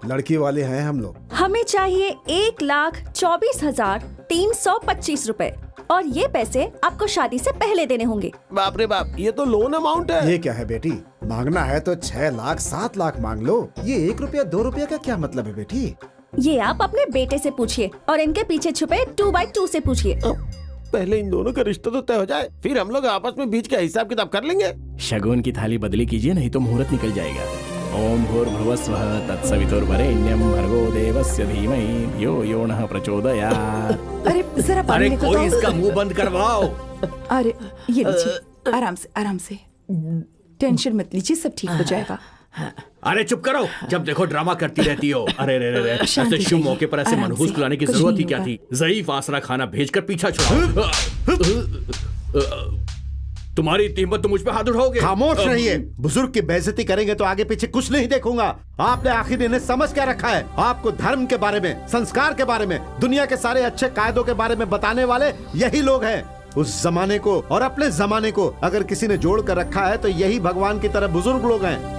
लड़की वाले हैं हम लोग। हमें चाहिए 1,24,325 रुपए, और ये पैसे आपको शादी से पहले देने होंगे। बाप रे बाप, ये तो लोन अमाउंट है। ये क्या है बेटी, मांगना है तो 6 लाख 7 लाख मांग लो। ये 1 रुपया 2 रुपया का क्या मतलब है बेटी? ये आप अपने बेटे से पूछिए और इनके पीछे छुपे 2x2 से पूछिए। पहले इन दोनों का रिश्ता तो तय हो जाए, फिर हम लोग आपस में बीच का हिसाब किताब कर लेंगे। शगुन की थाली बदली कीजिए, नहीं तो मुहूर्त निकल जाएगा। ओम भूर्भुवस्वः तत्सवितुर्वरेण्यं भर्गो देवस्य धीमहि धियो यो नः प्रचोदयात्। अरे जरा पानी अरे लेकर तो कोई आओ। इसका मुंह बंद करवाओ। अरे ये लीजिए, आराम से टेंशन मत लीजिए, सब ठीक हो जाएगा। अरे चुप करो, जब देखो ड्रामा करती रहती हो। अरे रे रे रे, शांति ऐसे शुभ रहिए, मौके पर ऐसे आराम मनहूस से, बुलाने की कुछ जरूरत ही नहीं क्या होगा। थी? ज़ईफ आसरा खाना भेजकर पीछा छुड़ाओ। तुम्हारी इतनी हिम्मत तो मुझ पे हाथ उठाओगे? खामोश रहिए। बुजुर्ग की बेइज्जती करेंगे तो आगे पीछे कुछ नहीं देखूंगा। आपने आखिर इन्हें समझ क्या रखा है? आपको धर्म के बारे में, संस्कार के बारे में, दुनिया के सारे अच्छे कायदों के बारे में बताने वाले यही लोग हैं। उस जमाने को और अपने जमाने को अगर किसी ने जोड़ कर रखा है तो यही भगवान की तरह बुजुर्ग लोग हैं।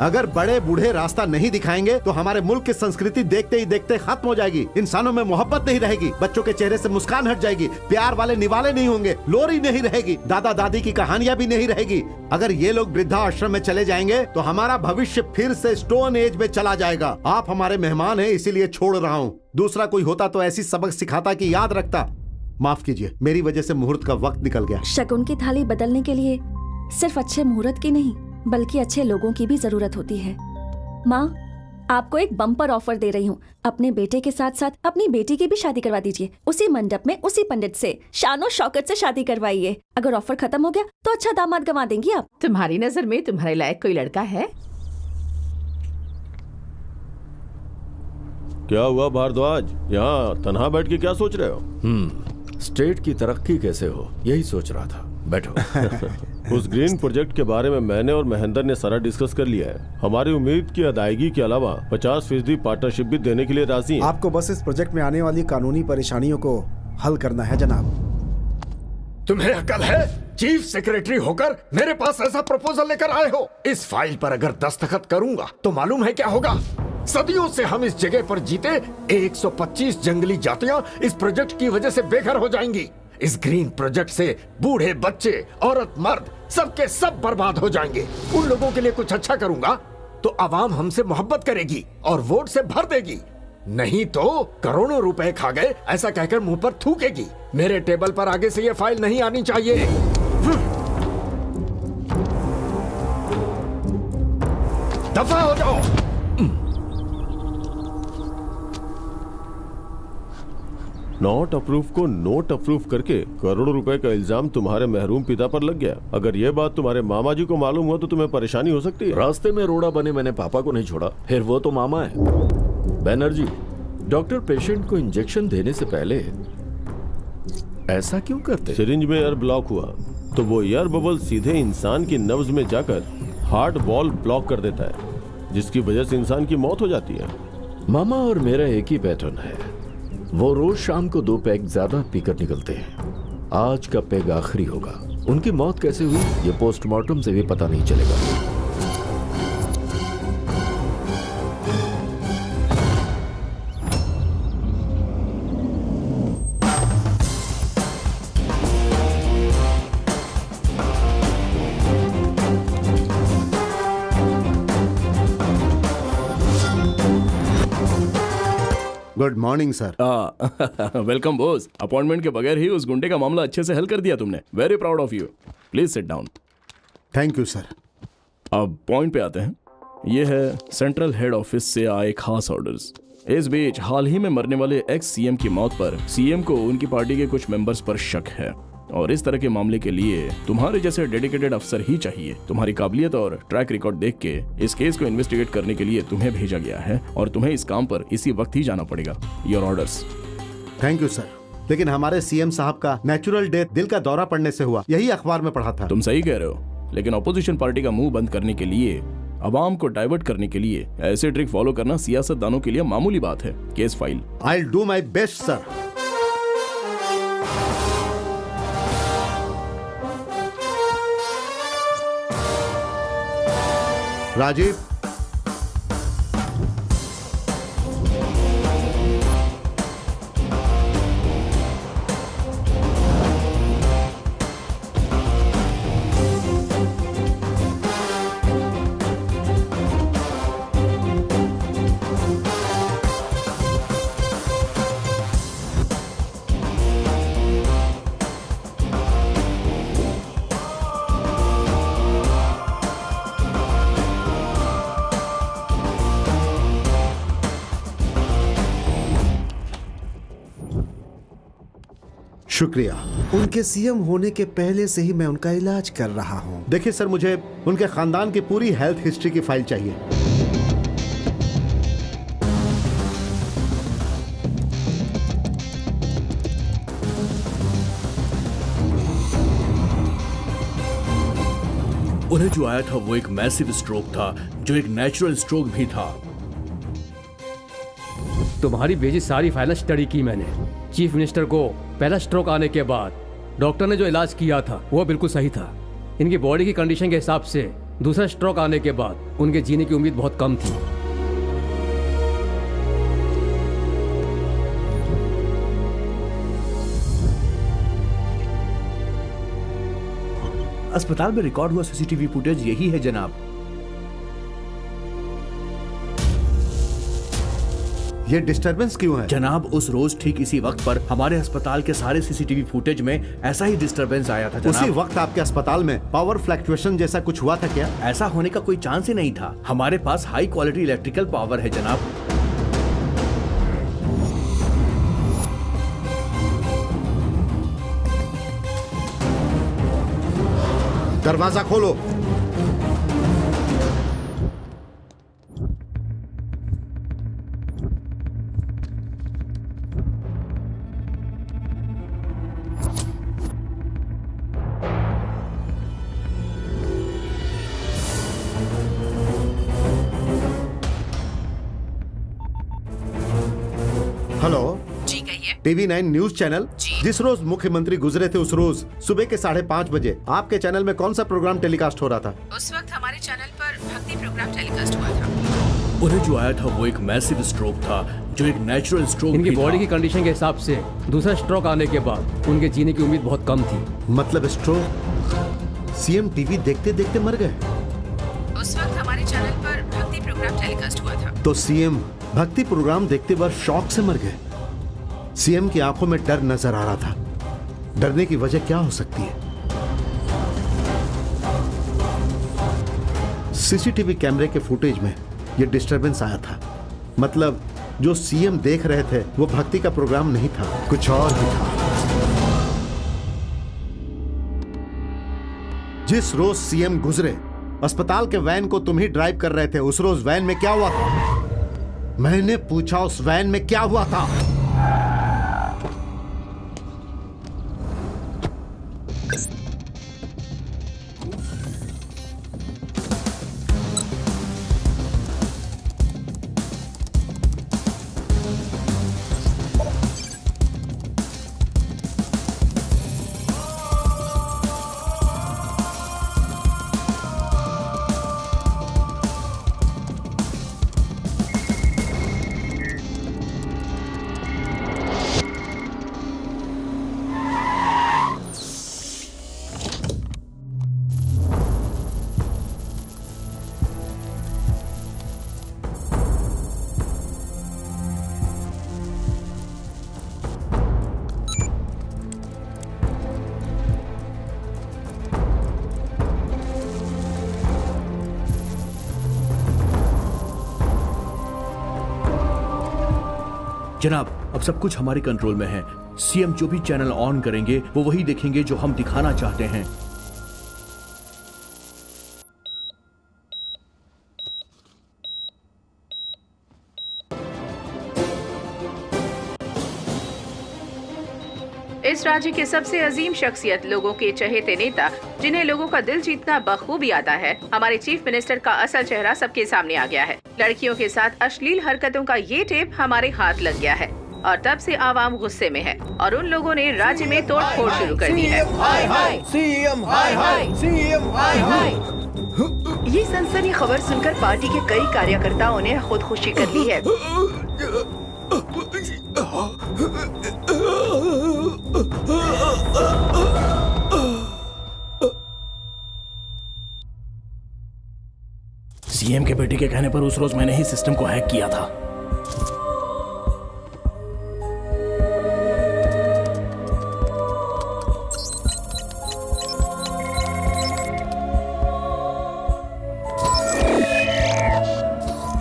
अगर बड़े बूढ़े रास्ता नहीं दिखाएंगे तो हमारे मुल्क की संस्कृति देखते ही देखते खत्म हो जाएगी। इंसानों में मोहब्बत नहीं रहेगी, बच्चों के चेहरे से मुस्कान हट जाएगी, प्यार वाले निवाले नहीं होंगे, लोरी नहीं रहेगी, दादा दादी की कहानियां भी नहीं रहेगी। अगर ये लोग वृद्धाश्रम में चले जाएंगे तो हमारा भविष्य फिर से स्टोन एज में चला जाएगा। आप हमारे मेहमान हैं, इसीलिए छोड़ रहा हूँ। दूसरा कोई होता तो ऐसी सबक सिखाता कि याद रखता। माफ कीजिए, मेरी वजह से मुहूर्त का वक्त निकल गया। शगुन की थाली बदलने के लिए सिर्फ अच्छे मुहूर्त की नहीं बल्कि अच्छे लोगों की भी जरूरत होती है। माँ, आपको एक बम्पर ऑफर दे रही हूँ। अपने बेटे के साथ साथ अपनी बेटी की भी शादी करवा दीजिए। उसी मंडप में उसी पंडित से शानो शौकत से शादी करवाइए। अगर ऑफर खत्म हो गया तो अच्छा दामाद गंवा देंगी आप। तुम्हारी नजर में तुम्हारे लायक कोई लड़का है? क्या हुआ भारद्वाज, यहाँ तन्हा बैठ के क्या सोच रहे हो? स्टेट की तरक्की कैसे हो यही सोच रहा था। बैठो। उस ग्रीन प्रोजेक्ट के बारे में मैंने और महेंद्र ने सारा डिस्कस कर लिया है। हमारी उम्मीद की अदायगी के अलावा 50% पार्टनरशिप भी देने के लिए राजी हैं। आपको बस इस प्रोजेक्ट में आने वाली कानूनी परेशानियों को हल करना है जनाब। तुम्हें अकल है? चीफ सेक्रेटरी होकर मेरे पास ऐसा प्रपोजल लेकर आए हो। इस फाइल पर अगर दस्तखत करूंगा तो मालूम है क्या होगा? सदियों से हम इस जगह पर जीते 125 जंगली जातियां इस प्रोजेक्ट की वजह से बेघर हो जाएंगी। इस ग्रीन प्रोजेक्ट से बूढ़े, बच्चे, औरत, मर्द सबके सब बर्बाद हो जाएंगे। उन लोगों के लिए कुछ अच्छा करूंगा तो आवाम हमसे मोहब्बत करेगी और वोट से भर देगी, नहीं तो करोड़ों रुपए खा गए ऐसा कहकर मुंह पर थूकेगी। मेरे टेबल पर आगे से ये फाइल नहीं आनी चाहिए। दफा हो जाओ। नॉट अप्रूव को नोट अप्रूव करके करोड़ों रुपए का इल्जाम तुम्हारे महरूम पिता पर लग गया। अगर ये बात तुम्हारे मामा जी को मालूम हो तो तुम्हें परेशानी हो सकती है। रास्ते में रोड़ा बने मैंने पापा को नहीं छोड़ा, फिर वो तो मामा है। बैनर्जी, डॉक्टर पेशेंट को इंजेक्शन देने से पहले ऐसा क्यों करते? सिरिंज में एयर ब्लॉक हुआ तो वो एयर बबल सीधे इंसान की नब्ज में जाकर हार्ट वॉल ब्लॉक कर देता है, जिसकी वजह से इंसान की मौत हो जाती है। मामा और मेरा एक ही पैटर्न है। वो रोज शाम को 2 पैग ज्यादा पीकर निकलते हैं। आज का पैग आखिरी होगा। उनकी मौत कैसे हुई ये पोस्टमार्टम से भी पता नहीं चलेगा। Good morning sir. Welcome boss. Appointment के बगैर ही उस गुंडे का मामला अच्छे से हल कर दिया तुमने। Very proud of you. Please sit down. Thank you sir. अब पॉइंट पे आते हैं। ये है सेंट्रल हेड ऑफिस से आए खास ऑर्डर्स। इस बीच हाल ही में मरने वाले एक्स सीएम की मौत पर सीएम को उनकी पार्टी के कुछ मेंबर्स पर शक है और इस तरह के मामले के लिए तुम्हारे जैसे डेडिकेटेड अफसर ही चाहिए। तुम्हारी काबिलियत और ट्रैक रिकॉर्ड देख के इस केस को इन्वेस्टिगेट करने के लिए तुम्हें भेजा गया है और तुम्हें इस काम पर इसी वक्त ही जाना पड़ेगा। Your orders. Thank you sir. लेकिन हमारे सीएम साहब का नेचुरल डेथ दिल का दौरा पड़ने से हुआ, यही अखबार में पढ़ा था। तुम सही कह रहे हो, लेकिन ऑपोजिशन पार्टी का मुंह बंद करने के लिए, अवाम को डाइवर्ट करने के लिए ऐसे ट्रिक फॉलो करना सियासतदानों के लिए मामूली बात है। Case file. I will do my best sir. Rajiv, शुक्रिया। उनके सीएम होने के पहले से ही मैं उनका इलाज कर रहा हूँ। देखिए सर, मुझे उनके खानदान की पूरी हेल्थ हिस्ट्री की फाइल चाहिए। उन्हें जो आया था वो एक मैसिव स्ट्रोक था, जो एक नेचुरल स्ट्रोक भी था। तुम्हारी भेजी सारी फाइलें स्टडी की मैंने। चीफ मिनिस्टर को पहला स्ट्रोक आने के बाद डॉक्टर ने जो इलाज किया था वो बिल्कुल सही था। इनकी बॉडी की कंडीशन के हिसाब से दूसरा स्ट्रोक आने के बाद उनके जीने की उम्मीद बहुत कम थी। अस्पताल में रिकॉर्ड हुआ सीसीटीवी फुटेज यही है जनाब। ये डिस्टरबेंस क्यों है? जनाब, उस रोज ठीक इसी वक्त पर हमारे अस्पताल के सारे सीसीटीवी फुटेज में ऐसा ही डिस्टरबेंस आया था जनाब। उसी वक्त आपके अस्पताल में पावर फ्लक्चुएशन जैसा कुछ हुआ था क्या? ऐसा होने का कोई चांस ही नहीं था। हमारे पास हाई क्वालिटी इलेक्ट्रिकल पावर है जनाब। दरवाजा खोलो। हेलो जी कहिए। TV9 news channel. जिस रोज मुख्यमंत्री गुजरे थे उस रोज सुबह के 5:30 बजे आपके चैनल में कौन सा प्रोग्राम टेलीकास्ट हो रहा था? उस वक्त हमारे चैनल पर भक्ति प्रोग्राम टेलीकास्ट हुआ था। उन्हें जो आया था वो एक मैसिव स्ट्रोक था, जो एक नेचुरल स्ट्रोक इनकी भी बॉडी था। की कंडीशन के हिसाब से दूसरा स्ट्रोक आने के बाद उनके जीने की उम्मीद बहुत कम थी। मतलब स्ट्रोक? सीएम टीवी देखते देखते मर गए? उस वक्त हमारे चैनल पर भक्ति प्रोग्राम टेलीकास्ट हुआ था। तो सीएम भक्ति प्रोग्राम देखते वक्त शॉक से मर गए। सीएम की आंखों में डर नजर आ रहा था। डरने की वजह क्या हो सकती है? सीसीटीवी कैमरे के फुटेज में यह डिस्टरबेंस आया था। मतलब जो सीएम देख रहे थे वो भक्ति का प्रोग्राम नहीं था, कुछ और ही था। जिस रोज सीएम गुजरे अस्पताल के वैन को तुम ही ड्राइव कर रहे थे। उस रोज वैन में क्या हुआ था? मैंने पूछा उस वैन में क्या हुआ था? जनाब, अब सब कुछ हमारे कंट्रोल में है। सीएम जो भी चैनल ऑन करेंगे वो वही देखेंगे जो हम दिखाना चाहते हैं। इस राज्य के सबसे अजीम शख्सियत, लोगों के चहेते नेता, जिन्हें लोगों का दिल जीतना बखूबी आता है, हमारे चीफ मिनिस्टर का असल चेहरा सबके सामने आ गया है। लड़कियों के साथ अश्लील हरकतों का ये टेप हमारे हाथ लग गया है और तब से आवाम गुस्से में है और उन लोगों ने राज्य में तोड़ फोड़ शुरू कर दी है। ये सनसनी खबर सुनकर पार्टी के कई कार्यकर्ताओं ने खुदकुशी कर ली है। सीएम के बेटे के कहने पर उस रोज मैंने ही सिस्टम को हैक किया था।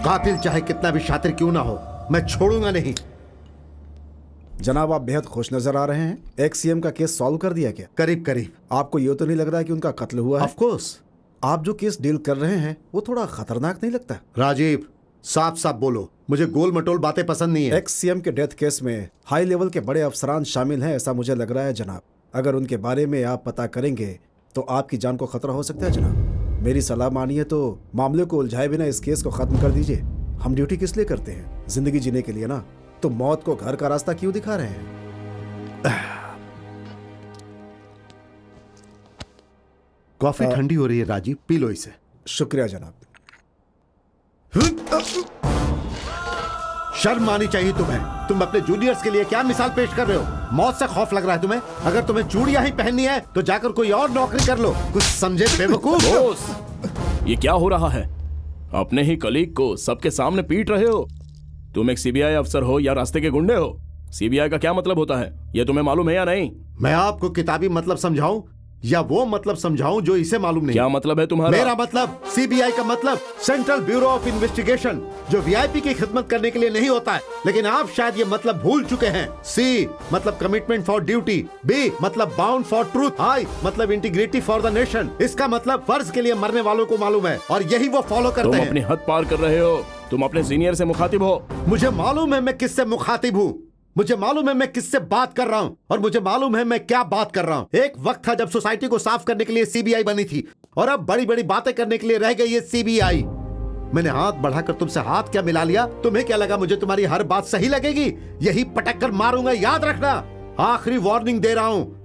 कातिल चाहे कितना भी शातिर क्यों ना हो, मैं छोड़ूंगा नहीं। जनाब, आप बेहद खुश नजर आ रहे हैं। एक्स सीएम का केस सॉल्व कर दिया क्या? करीब करीब। आपको ये तो नहीं लग रहा है कि उनका कत्ल हुआ है? Of course. आप जो केस डील कर रहे हैं वो थोड़ा खतरनाक नहीं लगता? राजीव, साफ साफ बोलो, मुझे गोल मटोल बातें पसंद नहीं है। एक्स सीएम के डेथ केस में हाई लेवल के बड़े अफसरान शामिल हैं, ऐसा मुझे लग रहा है जनाब। अगर उनके बारे में आप पता करेंगे तो आपकी जान को खतरा हो सकता है जनाब। मेरी सलाह मानिए तो मामले को उलझाए बिना इस केस को खत्म कर दीजिए। हम ड्यूटी किस लिए करते हैं? जिंदगी जीने के लिए ना। तो मौत को घर का रास्ता क्यों दिखा रहे हैं? कॉफी ठंडी हो रही है राजीव, पी लो इसे। शुक्रिया जनाब। शर्म आनी चाहिए तुम्हें। तुम अपने जूनियर्स के लिए क्या मिसाल पेश कर रहे हो? मौत से खौफ लग रहा है तुम्हें? अगर तुम्हें चूड़ियां ही पहननी है तो जाकर कोई और नौकरी कर लो। कुछ समझे बेवकूफ? बॉस, ये क्या हो रहा है? अपने ही कलीग को सबके सामने पीट रहे हो। तुम एक सीबीआई अफसर हो या रास्ते के गुंडे हो? सीबीआई का क्या मतलब होता है, ये तुम्हें मालूम है या नहीं? मैं आपको किताबी मतलब समझाऊं या वो मतलब समझाऊं जो इसे मालूम नहीं? क्या मतलब है तुम्हारा? मेरा मतलब सीबीआई का मतलब सेंट्रल ब्यूरो ऑफ इन्वेस्टिगेशन, जो वीआईपी की खिदमत करने के लिए नहीं होता है। लेकिन आप शायद ये मतलब भूल चुके हैं। सी मतलब कमिटमेंट फॉर ड्यूटी, बी मतलब बाउंड फॉर ट्रूथ, आई मतलब इंटीग्रिटी फॉर द नेशन। इसका मतलब फर्ज के लिए मरने वालों को मालूम है और यही वो फॉलो करते तुम हैं। अपनी हद पार कर रहे हो। तुम अपने सीनियर से मुखातिब हो। मुझे मालूम है मैं किससे मुखातिब हूँ, मुझे मालूम है मैं किससे बात कर रहा हूँ और मुझे मालूम है मैं क्या बात कर रहा हूँ। एक वक्त था जब सोसाइटी को साफ करने के लिए सीबीआई बनी थी और अब बड़ी बड़ी बातें करने के लिए रह गई ये सीबीआई। मैंने हाथ बढ़ाकर तुमसे हाथ क्या मिला लिया? तुम्हें क्या लगा मुझे तुम्हारी हर बात सही लगेगी? यही पटक कर मारूंगा, याद रखना। आखिरी वार्निंग दे रहा हूँ,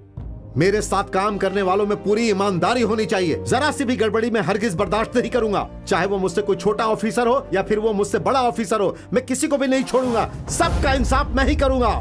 मेरे साथ काम करने वालों में पूरी ईमानदारी होनी चाहिए। जरा सी भी गड़बड़ी में हरगिज बर्दाश्त नहीं करूंगा, चाहे वो मुझसे कोई छोटा ऑफिसर हो या फिर वो मुझसे बड़ा ऑफिसर हो। मैं किसी को भी नहीं छोड़ूंगा, सबका इंसाफ मैं ही करूंगा।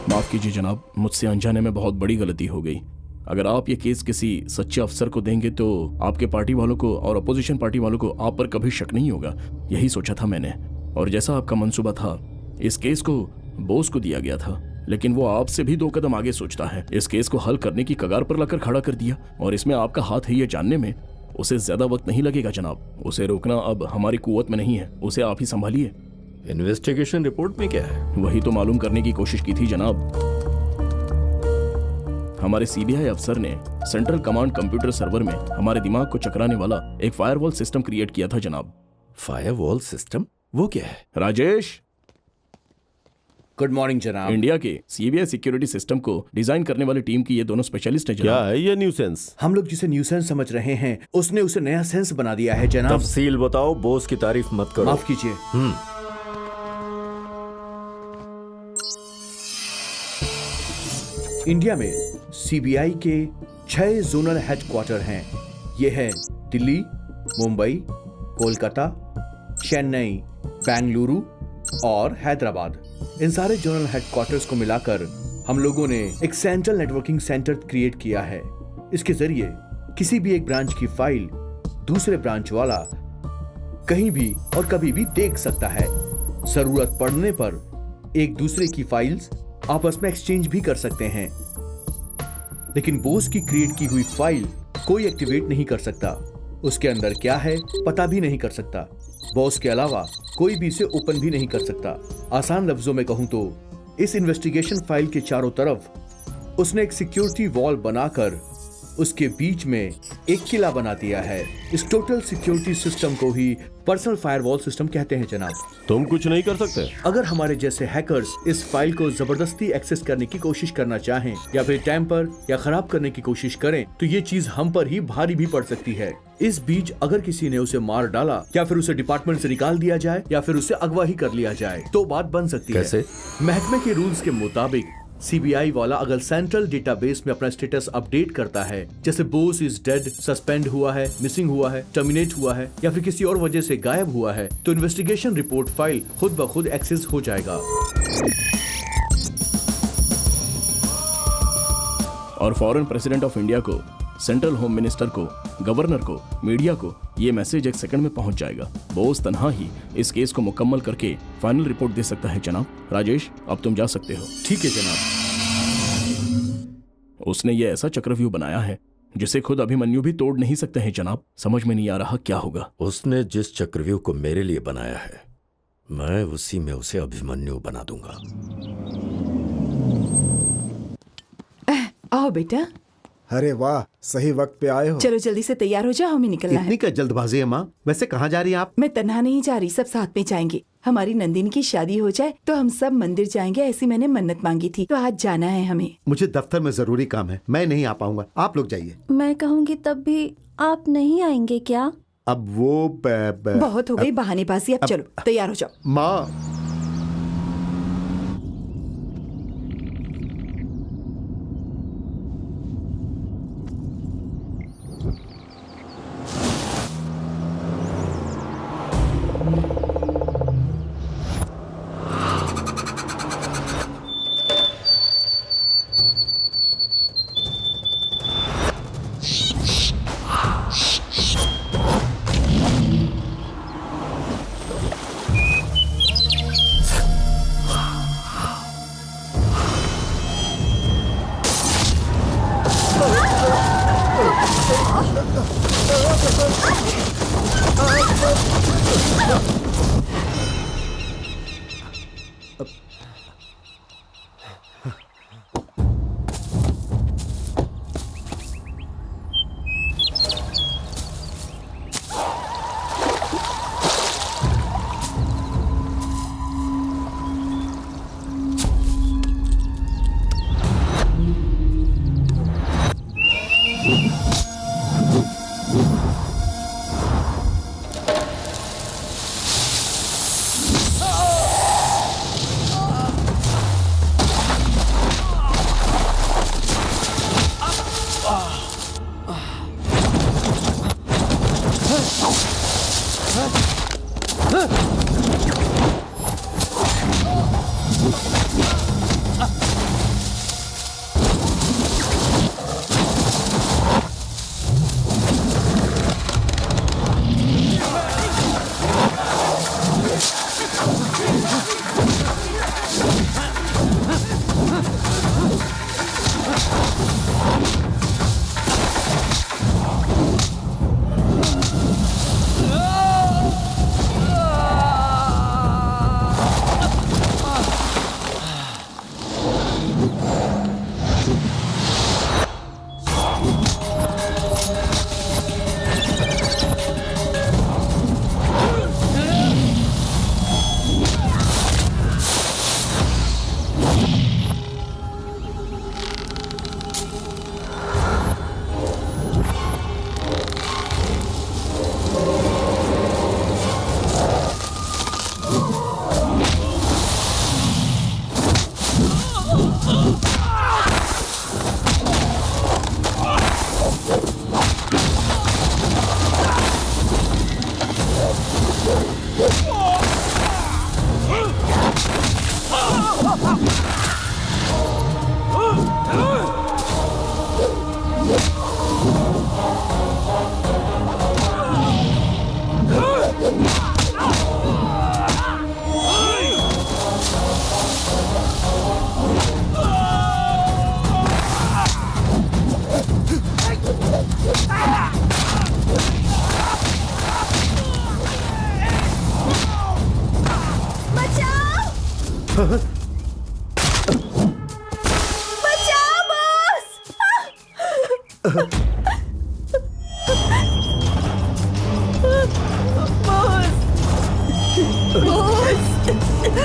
माफ कीजिए जनाब, मुझसे अनजाने में बहुत बड़ी गलती हो गई। अगर आप ये केस किसी सच्चे अफसर को देंगे तो आपके पार्टी वालों को और अपोजिशन पार्टी वालों को आप पर कभी शक नहीं होगा। यही सोचा था मैंने, और जैसा आपका मंसूबा था, इस केस को बोस को दिया गया था, लेकिन वो आपसे भी 2 कदम आगे सोचता है। इस केस को हल करने की कगार पर लाकर खड़ा कर दिया, और इसमें आपका हाथ है ये जानने में उसे ज्यादा वक्त नहीं लगेगा जनाब। उसे रोकना अब हमारी कुव्वत में नहीं है, उसे आप ही संभालिए। इन्वेस्टिगेशन रिपोर्ट में क्या है? वही तो मालूम करने की कोशिश की थी जनाब। हमारे सीबीआई अफसर ने सेंट्रल कमांड कंप्यूटर सर्वर में हमारे दिमाग को चकराने वाला एक फायरवॉल सिस्टम क्रिएट किया था जनाब। Firewall system? वो क्या है? राजेश, गुड मॉर्निंग जनाब। इंडिया के सीबीआई सिक्योरिटी सिस्टम को डिजाइन करने वाली टीम की ये दोनों स्पेशलिस्ट हैं क्या जनाब। है ये न्यूसेंस? हम लोग जिसे न्यूसेंस समझ रहे हैं, उसने उसे नया सेंस बना दिया है जनाब। तफसील बताओ, बोस की तारीफ मत करो। माफ कीजिए। इंडिया में सीबीआई के 6 जोनल हेडक्वार्टर हैं। ये है दिल्ली, मुंबई, कोलकाता, चेन्नई, बेंगलुरु और हैदराबाद। इन सारे जोनल हेडक्वार्टर्स को मिलाकर हम लोगों ने एक सेंट्रल नेटवर्किंग सेंटर क्रिएट किया है। इसके जरिए किसी भी एक ब्रांच की फाइल दूसरे ब्रांच वाला कहीं भी और कभी भी देख सकता है। जरूरत पड़ने पर एक दूसरे की फाइल्स आपस में एक्सचेंज भी कर सकते हैं। लेकिन बोस की क्रिएट की हुई फाइल कोई एक्टिवेट नहीं कर सकता, उसके अंदर क्या है पता भी नहीं कर सकता। बॉस के अलावा कोई भी इसे ओपन भी नहीं कर सकता। आसान लफ्जों में कहूं तो इस इन्वेस्टिगेशन फाइल के चारों तरफ उसने एक सिक्योरिटी वॉल बनाकर उसके बीच में एक किला बना दिया है। इस टोटल सिक्योरिटी सिस्टम को ही पर्सनल फायरवॉल सिस्टम कहते हैं जनाब। तुम कुछ नहीं कर सकते? अगर हमारे जैसे हैकर्स इस फाइल को जबरदस्ती एक्सेस करने की कोशिश करना चाहें या फिर टैम्पर या खराब करने की कोशिश करें तो ये चीज हम पर ही भारी भी पड़ सकती है। इस बीच अगर किसी ने उसे मार डाला या फिर उसे डिपार्टमेंट से निकाल दिया जाए या फिर उसे अगवा ही कर लिया जाए तो बात बन सकती है। कैसे? महकमे के रूल्स के मुताबिक सीबीआई वाला अगर सेंट्रल डेटाबेस में अपना स्टेटस अपडेट करता है, जैसे बोस इज डेड, सस्पेंड हुआ है, मिसिंग हुआ है, टर्मिनेट हुआ है या फिर किसी और वजह से गायब हुआ है, तो इन्वेस्टिगेशन रिपोर्ट फाइल खुद ब खुद एक्सेस हो जाएगा। और फॉरेन प्रेसिडेंट ऑफ इंडिया को, सेंट्रल होम मिनिस्टर को, गवर्नर को, मीडिया को ये मैसेज 1 सेकंड में पहुंच जाएगा। बोस तन्हा ही इस केस को मुकम्मल करके फाइनल रिपोर्ट दे सकता है जनाब। राजेश, अब तुम जा सकते हो। ठीक है जनाब। उसने ये ऐसा चक्रव्यूह बनाया है जिसे खुद अभिमन्यु भी तोड़ नहीं सकते हैं जनाब। समझ में नहीं आ रहा क्या होगा। उसने जिस चक्रव्यूह को मेरे लिए बनाया है, मैं उसी में उसे अभिमन्यु बना दूंगा। आओ बेटा। अरे वाह, सही वक्त पे आए हो। चलो जल्दी से तैयार हो जाओ, हमें निकलना इतनी है। क्या जल्दबाजी है माँ? वैसे कहाँ जा रही हैं आप? मैं तन्हा नहीं जा रही, सब साथ में जाएंगे। हमारी नंदिनी की शादी हो जाए तो हम सब मंदिर जाएंगे, ऐसी मैंने मन्नत मांगी थी, तो आज जाना है हमें। मुझे दफ्तर में जरूरी काम है, मैं नहीं आ पाऊंगा, आप लोग जाइए। मैं कहूँगी तब भी आप नहीं आएंगे क्या? अब वो बहुत हो गई बहानेबाजी, अब चलो तैयार हो जाओ। माँ,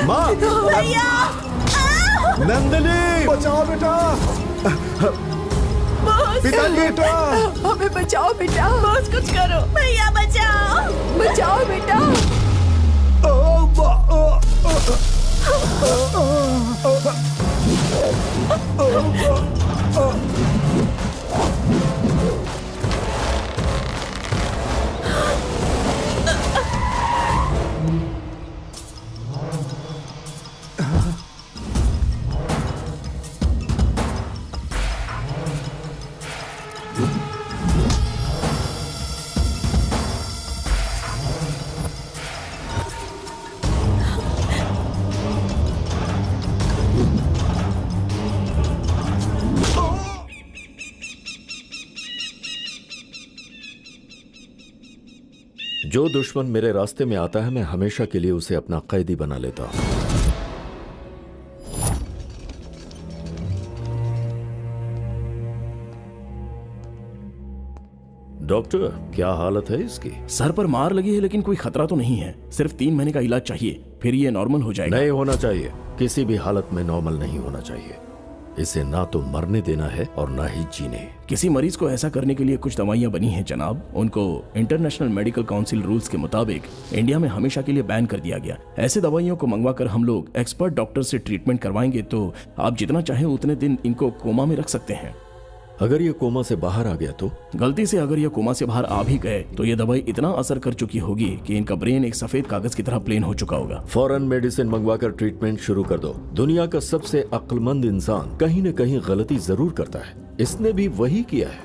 माँ, भैया नंदिनी, बचाओ बेटा, पिताजी बेटा, हमें बचाओ बेटा, बॉस कुछ करो, भैया बचाओ, बचाओ बेटा। जो दुश्मन मेरे रास्ते में आता है मैं हमेशा के लिए उसे अपना कैदी बना लेता हूं। डॉक्टर, क्या हालत है इसकी? सर पर मार लगी है लेकिन कोई खतरा तो नहीं है। सिर्फ 3 महीने का इलाज चाहिए, फिर ये नॉर्मल हो जाएगा। नहीं होना चाहिए, किसी भी हालत में नॉर्मल नहीं होना चाहिए। इसे ना तो मरने देना है और ना ही जीने। किसी मरीज को ऐसा करने के लिए कुछ दवाइयां बनी हैं जनाब। उनको इंटरनेशनल मेडिकल काउंसिल रूल्स के मुताबिक इंडिया में हमेशा के लिए बैन कर दिया गया। ऐसे दवाइयों को मंगवाकर हम लोग एक्सपर्ट डॉक्टर से ट्रीटमेंट करवाएंगे तो आप जितना चाहें उतने दिन इनको कोमा में रख सकते हैं। अगर ये कोमा से बाहर आ गया तो? गलती से अगर ये कोमा से बाहर आ भी गए तो ये दवाई इतना असर कर चुकी होगी कि इनका ब्रेन एक सफेद कागज की तरह प्लेन हो चुका होगा। फौरन मेडिसिन मंगवाकर ट्रीटमेंट शुरू कर दो। दुनिया का सबसे अक्लमंद इंसान कहीं न कहीं गलती जरूर करता है, इसने भी वही किया है।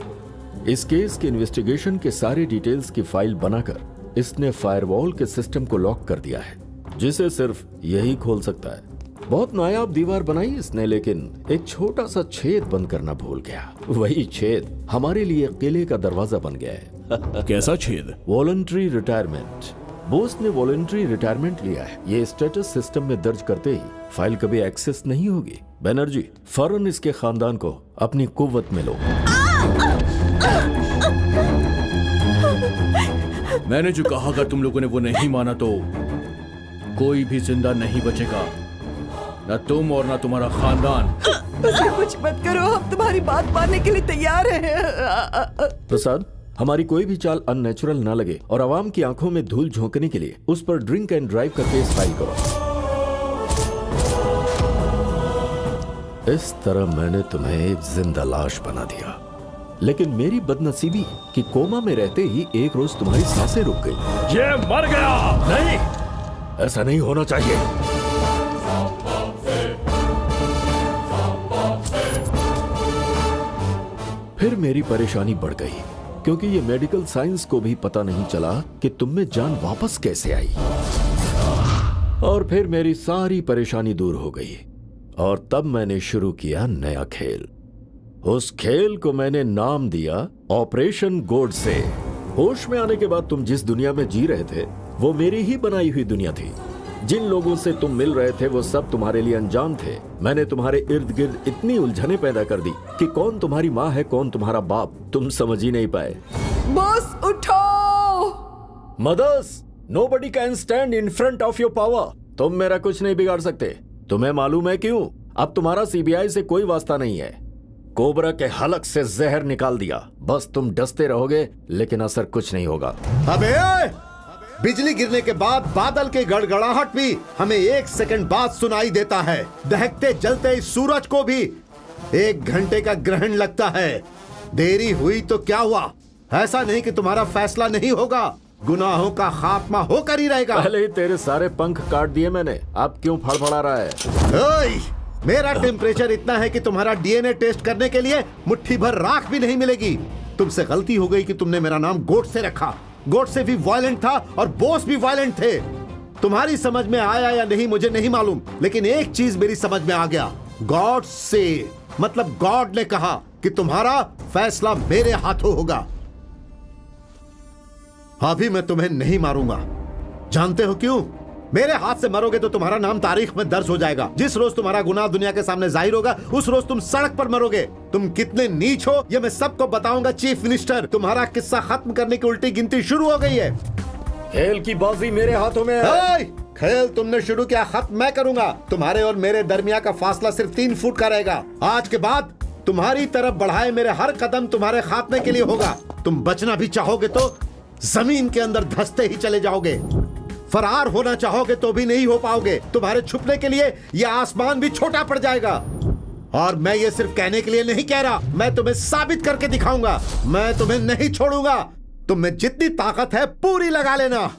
इस केस के इन्वेस्टिगेशन के सारे डिटेल्स की फाइल बनाकर इसने फायरवॉल के सिस्टम को लॉक कर दिया है, जिसे सिर्फ यही खोल सकता है। बहुत नायाब दीवार बनाई इसने, लेकिन एक छोटा सा छेद बंद करना भूल गया। वही छेद हमारे लिए किले का दरवाजा बन गया है। कैसा छेद? Voluntary retirement. बोस ने वॉलंटरी रिटायरमेंट लिया है। ये स्टेटस सिस्टम में दर्ज करते ही फाइल कभी एक्सेस नहीं होगी। बैनर्जी, फौरन इसके खानदान को अपनी कुव्वत में लो। मैंने जो कहा अगर तुम लोगों ने वो नहीं माना तो कोई भी जिंदा नहीं बचेगा, न तुम और न तुम्हारा खानदान। उसे कुछ मत करो, हम तुम्हारी बात मानने के लिए तैयार हैं। प्रसाद, हमारी कोई भी चाल अननेचुरल ना लगे और आवाम की आंखों में धूल झोंकने के लिए उस पर ड्रिंक एंड ड्राइव का केस फाइल करो। इस तरह मैंने तुम्हें एक जिंदा लाश बना दिया, लेकिन मेरी बदनसीबी कि कोमा में रहते ही एक रोज तुम्हारी सांसें रुक गई। ये मर गया। नहीं, ऐसा नहीं होना चाहिए। फिर मेरी परेशानी बढ़ गई, क्योंकि ये मेडिकल साइंस को भी पता नहीं चला कि तुम में जान वापस कैसे आई। और फिर मेरी सारी परेशानी दूर हो गई और तब मैंने शुरू किया नया खेल। उस खेल को मैंने नाम दिया ऑपरेशन गोडसे। होश में आने के बाद तुम जिस दुनिया में जी रहे थे वो मेरी ही बनाई हुई दुनिया थी। जिन लोगों से तुम मिल रहे थे वो सब तुम्हारे लिए अनजान थे। मैंने तुम्हारे इर्द गिर्द इतनी उलझने पैदा कर दी कि कौन तुम्हारी माँ है कौन तुम्हारा बाप तुम समझ ही नहीं पाए। बॉस उठो। Mothers, nobody can stand in front of your power. तुम मेरा कुछ नहीं बिगाड़ सकते। तुम्हें मालूम है क्यों? अब तुम्हारा सीबीआई से कोई वास्ता नहीं है। कोबरा के हलक से जहर निकाल दिया। बस तुम डसते रहोगे लेकिन असर कुछ नहीं होगा। अबे बिजली गिरने के बाद बादल की गड़गड़ाहट भी हमें 1 सेकंड बाद सुनाई देता है। दहकते जलते इस सूरज को भी 1 घंटे का ग्रहण लगता है। देरी हुई तो क्या हुआ? ऐसा नहीं कि तुम्हारा फैसला नहीं होगा, गुनाहों का खात्मा होकर ही रहेगा। पहले ही तेरे सारे पंख काट दिए मैंने, अब क्यों फड़फड़ा रहा है? ओए, मेरा टेम्परेचर इतना है कि तुम्हारा डीएनए टेस्ट करने के लिए मुट्ठी भर राख भी नहीं मिलेगी। तुमसे गलती हो गई कि तुमने मेरा नाम गोडसे रखा। गोडसे भी वायलेंट था और बोस भी वायलेंट थे। तुम्हारी समझ में आया या नहीं मुझे नहीं मालूम, लेकिन एक चीज मेरी समझ में आ गया। गॉड से मतलब गॉड ने कहा कि तुम्हारा फैसला मेरे हाथों होगा। अभी मैं तुम्हें नहीं मारूंगा। जानते हो क्यों? मेरे हाथ से मरोगे तो तुम्हारा नाम तारीख में दर्ज हो जाएगा। जिस रोज तुम्हारा गुनाह दुनिया के सामने जाहिर होगा उस रोज तुम सड़क पर मरोगे। तुम कितने नीच हो ये मैं सबको बताऊंगा चीफ मिनिस्टर। तुम्हारा किस्सा खत्म करने की उल्टी गिनती शुरू हो गई है। खेल की बाजी मेरे हाथों में है। खेल तुमने शुरू किया, खत्म मैं करूंगा। तुम्हारे और मेरे दरमियान का फासला सिर्फ 3 फुट का रहेगा। आज के बाद तुम्हारी तरफ बढ़ाए मेरे हर कदम तुम्हारे खात्मे के लिए होगा। तुम बचना भी चाहोगे तो जमीन के अंदर धंसते ही चले जाओगे। फरार होना चाहोगे तो भी नहीं हो पाओगे। तुम्हारे छुपने के लिए यह आसमान भी छोटा पड़ जाएगा। और मैं ये सिर्फ कहने के लिए नहीं कह रहा, मैं तुम्हें साबित करके दिखाऊंगा। मैं तुम्हें नहीं छोड़ूंगा। तुम में जितनी ताकत है पूरी लगा लेना।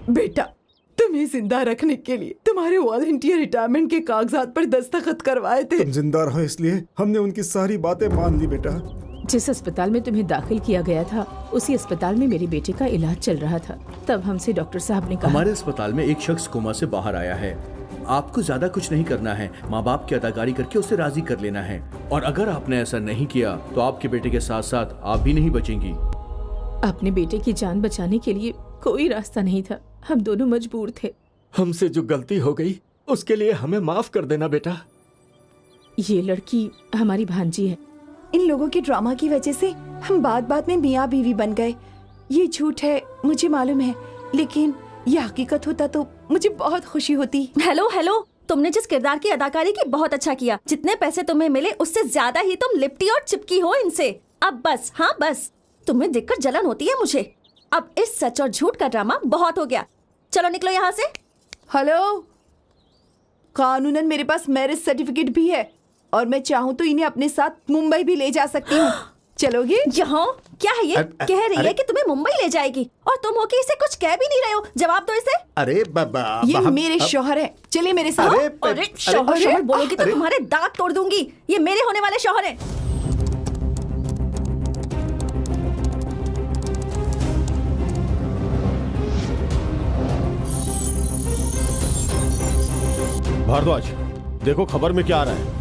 बेटा, तुम्हें जिंदा रखने के लिए तुम्हारे वॉलंटियर रिटायरमेंट के कागजात पर दस्तखत करवाए थे। तुम जिंदा रहो इसलिए हमने उनकी सारी बातें मान ली बेटा। जिस अस्पताल में तुम्हें दाखिल किया गया था उसी अस्पताल में मेरे बेटे का इलाज चल रहा था। तब हमसे डॉक्टर साहब ने कहा हमारे अस्पताल में एक शख्स कोमा से बाहर आया है। आपको ज्यादा कुछ नहीं करना है, माँ बाप की अदाकारी करके उसे राजी कर लेना है। और अगर आपने ऐसा नहीं किया तो आपके बेटे के साथ साथ आप भी नहीं बचेंगी। अपने बेटे की जान बचाने के लिए कोई रास्ता नहीं था, हम दोनों मजबूर थे। हमसे जो गलती हो गई उसके लिए हमें माफ कर देना बेटा। ये लड़की हमारी भांजी है। इन लोगों के ड्रामा की वजह से हम बात बात में मियाँ बीवी बन गए। ये झूठ है मुझे मालूम है, लेकिन ये हकीकत होता तो मुझे बहुत खुशी होती। हेलो हेलो, तुमने जिस किरदार की अदाकारी की बहुत अच्छा किया। जितने पैसे तुम्हें मिले उससे ज्यादा ही तुम लिपटी और चिपकी हो इनसे। अब बस, हाँ बस, तुम्हें देखकर जलन होती है मुझे। अब इस सच और झूठ का ड्रामा बहुत हो गया, चलो निकलो यहाँ से। हेलो, कानूनन मेरे पास मैरिज सर्टिफिकेट भी है और मैं चाहूँ तो इन्हें अपने साथ मुंबई भी ले जा सकती हूँ। चलोगे? यहाँ क्या है ये? कह रही है कि तुम्हें मुंबई ले जाएगी और तुम हो कि इसे कुछ कह भी नहीं रहे हो। जवाब दो इसे। अरे ये मेरे शौहर है, चलिए मेरे साथ। अरे शौहर बोलोगी तो तुम्हारे दांत तोड़ दूंगी। ये मेरे होने वाले शौहर हैं। भारद्वाज, देखो खबर में क्या आ रहा है।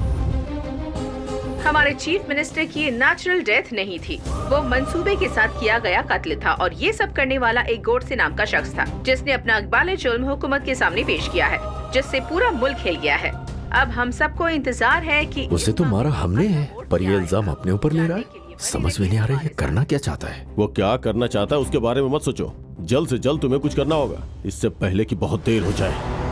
हमारे चीफ मिनिस्टर की नेचुरल डेथ नहीं थी, वो मंसूबे के साथ किया गया कत्ल था और ये सब करने वाला एक गोडसे नाम का शख्स था, जिसने अपना इकबाल जुल्म हुकूमत के सामने पेश किया है, जिससे पूरा मुल्क हिल गया है। अब हम सबको इंतजार है कि उसे तो मारा हमने है, पर ये इल्जाम अपने ऊपर ले रहा है। समझ में नहीं आ रहा है करना क्या चाहता है। वो क्या करना चाहता है उसके बारे में मत सोचो, जल्द से जल्द तुम्हें कुछ करना होगा, इससे पहले कि बहुत देर हो जाए।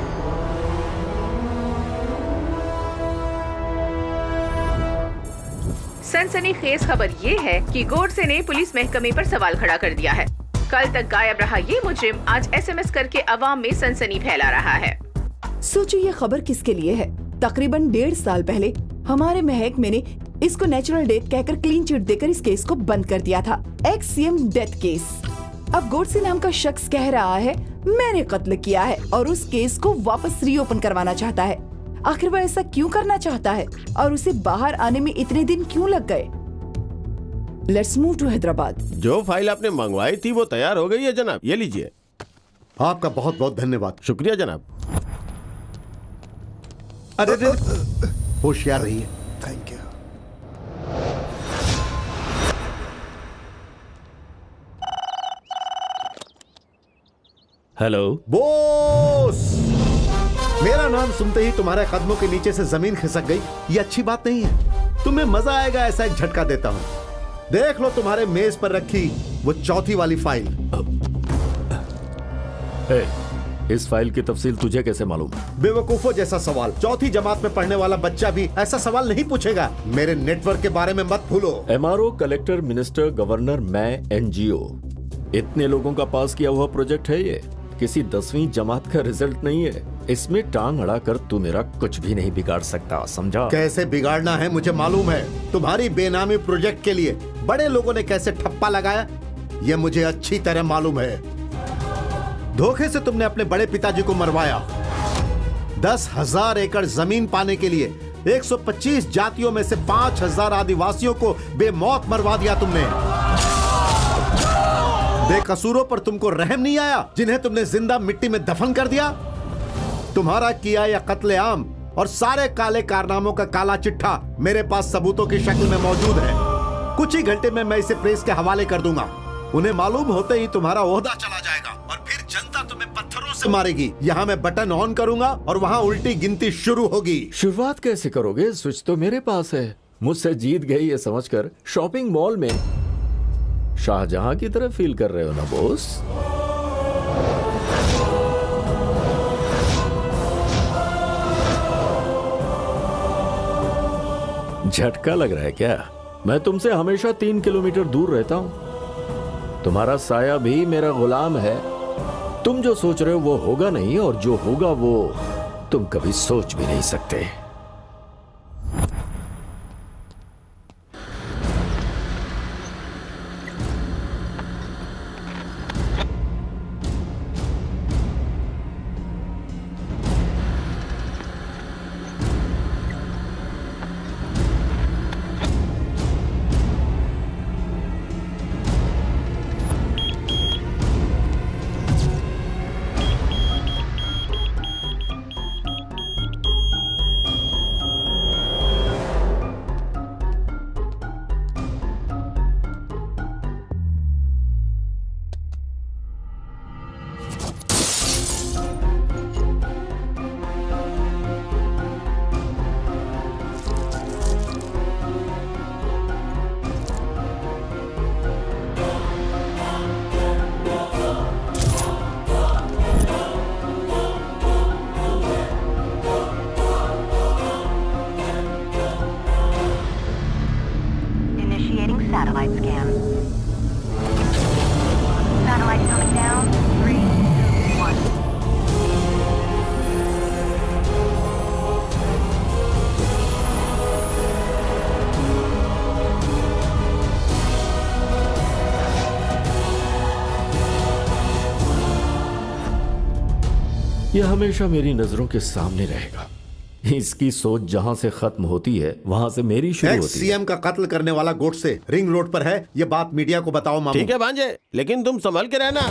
सनसनीखेज खबर ये है कि गोडसे ने पुलिस महकमे पर सवाल खड़ा कर दिया है। कल तक गायब रहा ये मुजरिम आज SMS करके अवाम में सनसनी फैला रहा है। सोचो ये खबर किसके लिए है। तकरीबन 1.5 साल पहले हमारे महकमे ने इसको नेचुरल डेथ कहकर क्लीन चिट देकर इस केस को बंद कर दिया था, एक्स CM डेथ केस। अब गोडसे नाम का शख्स कह रहा है मैंने कत्ल किया है और उस केस को वापस रीओपन करवाना चाहता है। आखिर वह ऐसा क्यों करना चाहता है और उसे बाहर आने में इतने दिन क्यों लग गए? Let's move to Hyderabad. जो फाइल आपने मंगवाई थी वो तैयार हो गई है जनाब, ये लीजिए। आपका बहुत बहुत धन्यवाद। शुक्रिया जनाब। अरे होशियार रहिए। Thank you. हेलो बॉस, मेरा नाम सुनते ही तुम्हारे कदमों के नीचे से जमीन खिसक गई। ये अच्छी बात नहीं है। तुम्हें मजा आएगा ऐसा एक झटका देता हूँ। देख लो तुम्हारे मेज पर रखी वो चौथी वाली फाइल। इस फाइल की तफसील तुझे कैसे मालूम? बेवकूफों जैसा सवाल चौथी जमात में पढ़ने वाला बच्चा भी ऐसा सवाल नहीं पूछेगा। मेरे नेटवर्क के बारे में मत भूलो। MRO, कलेक्टर, मिनिस्टर, गवर्नर, मैं, NGO, इतने लोगों का पास किया हुआ प्रोजेक्ट है ये। किसी 10वीं जमात का रिजल्ट नहीं है। इसमें टांग अड़ा कर तू मेरा कुछ भी नहीं बिगाड़ सकता, समझा? कैसे बिगाड़ना है मुझे मालूम है। तुम्हारी बेनामी प्रोजेक्ट के लिए बड़े लोगों ने कैसे ठप्पा लगाया ये मुझे अच्छी तरह मालूम है। धोखे से तुमने अपने बड़े पिताजी को मरवाया। 10,000 एकड़ जमीन पाने के लिए 125 जातियों में से 5,000 आदिवासियों को बेमौत मरवा दिया तुमने। बेकसूरों पर तुमको रहम नहीं आया जिन्हें तुमने जिंदा मिट्टी में दफन कर दिया। तुम्हारा किया यह कत्लेआम और सारे काले कारनामों का काला चिट्ठा मेरे पास सबूतों की शक्ल में मौजूद है। कुछ ही घंटे में मैं इसे प्रेस के हवाले कर दूंगा। उन्हें मालूम होते ही तुम्हारा ओहदा चला जाएगा और फिर जनता तुम्हें पत्थरों से मारेगी। यहाँ मैं बटन ऑन करूंगा और वहाँ उल्टी गिनती शुरू होगी। शुरुआत कैसे करोगे? स्विच तो मेरे पास है। मुझसे जीत गई ये समझकर शॉपिंग मॉल में शाहजहां की तरह फील कर रहे हो ना बॉस? झटका लग रहा है क्या? मैं तुमसे हमेशा 3 किलोमीटर दूर रहता हूं। तुम्हारा साया भी मेरा गुलाम है। तुम जो सोच रहे हो वो होगा नहीं, और जो होगा वो तुम कभी सोच भी नहीं सकते। satellite scan. Satellite coming down. 3, 2, 1. यह हमेशा मेरी नजरों के सामने रहेगा। इसकी सोच जहां से खत्म होती है वहां से मेरी शुरू एक्स होती है। सीएम का कत्ल करने वाला गोडसे रिंग रोड पर है। ये बात मीडिया को बताओ मामू। ठीक है भांजे, लेकिन तुम संभल के रहना।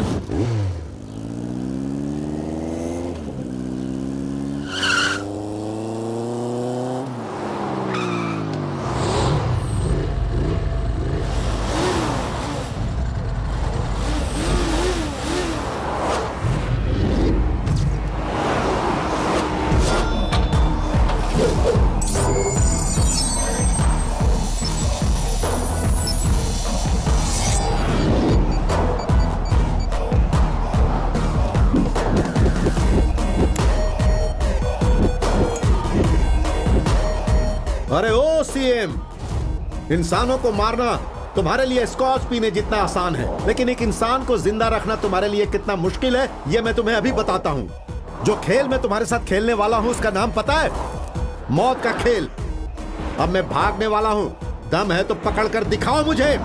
अरे ओ सीएम, इंसानों को मारना तुम्हारे लिए स्कॉच पीने जितना आसान है, लेकिन एक इंसान को जिंदा रखना तुम्हारे लिए कितना मुश्किल है ये मैं तुम्हें अभी बताता हूँ। जो खेल मैं तुम्हारे साथ खेलने वाला हूँ उसका नाम पता है? मौत का खेल। अब मैं भागने वाला हूँ। दम है तो पकड़ कर दिखाओ मुझे।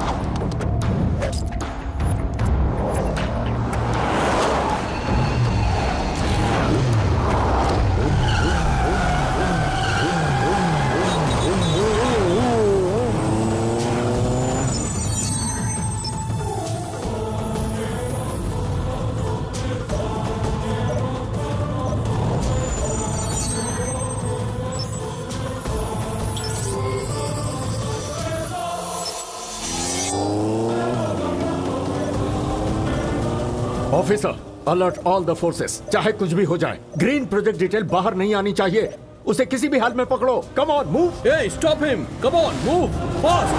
Officer, alert all the forces. चाहे कुछ भी हो जाए, ग्रीन प्रोजेक्ट डिटेल बाहर नहीं आनी चाहिए। उसे किसी भी हाल में पकड़ो। Come on, move. A, stop him. Come on, move fast.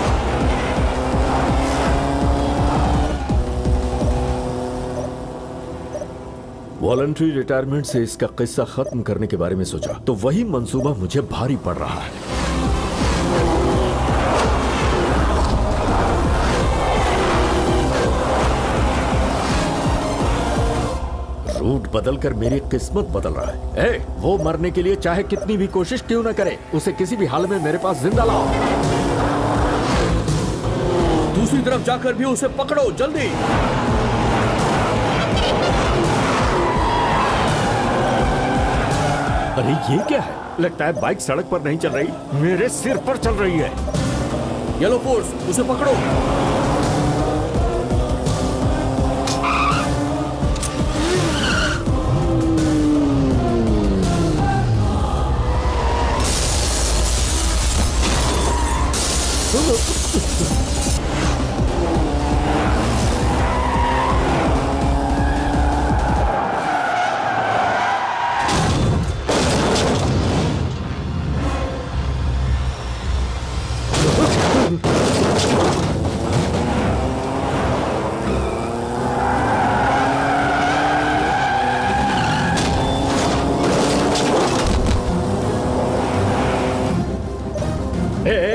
Voluntary retirement से इसका किस्सा खत्म करने के बारे में सोचा तो वही मंसूबा मुझे भारी पड़ रहा है। रूट बदलकर मेरी किस्मत बदल रहा है। ए, वो मरने के लिए चाहे कितनी भी कोशिश क्यों न करे, उसे किसी भी हाल में मेरे पास जिंदा लाओ। दूसरी तरफ जाकर भी उसे पकड़ो, जल्दी। अरे ये क्या है? लगता है बाइक सड़क पर नहीं चल रही, मेरे सिर पर चल रही है। येलो फोर्स, उसे पकड़ो।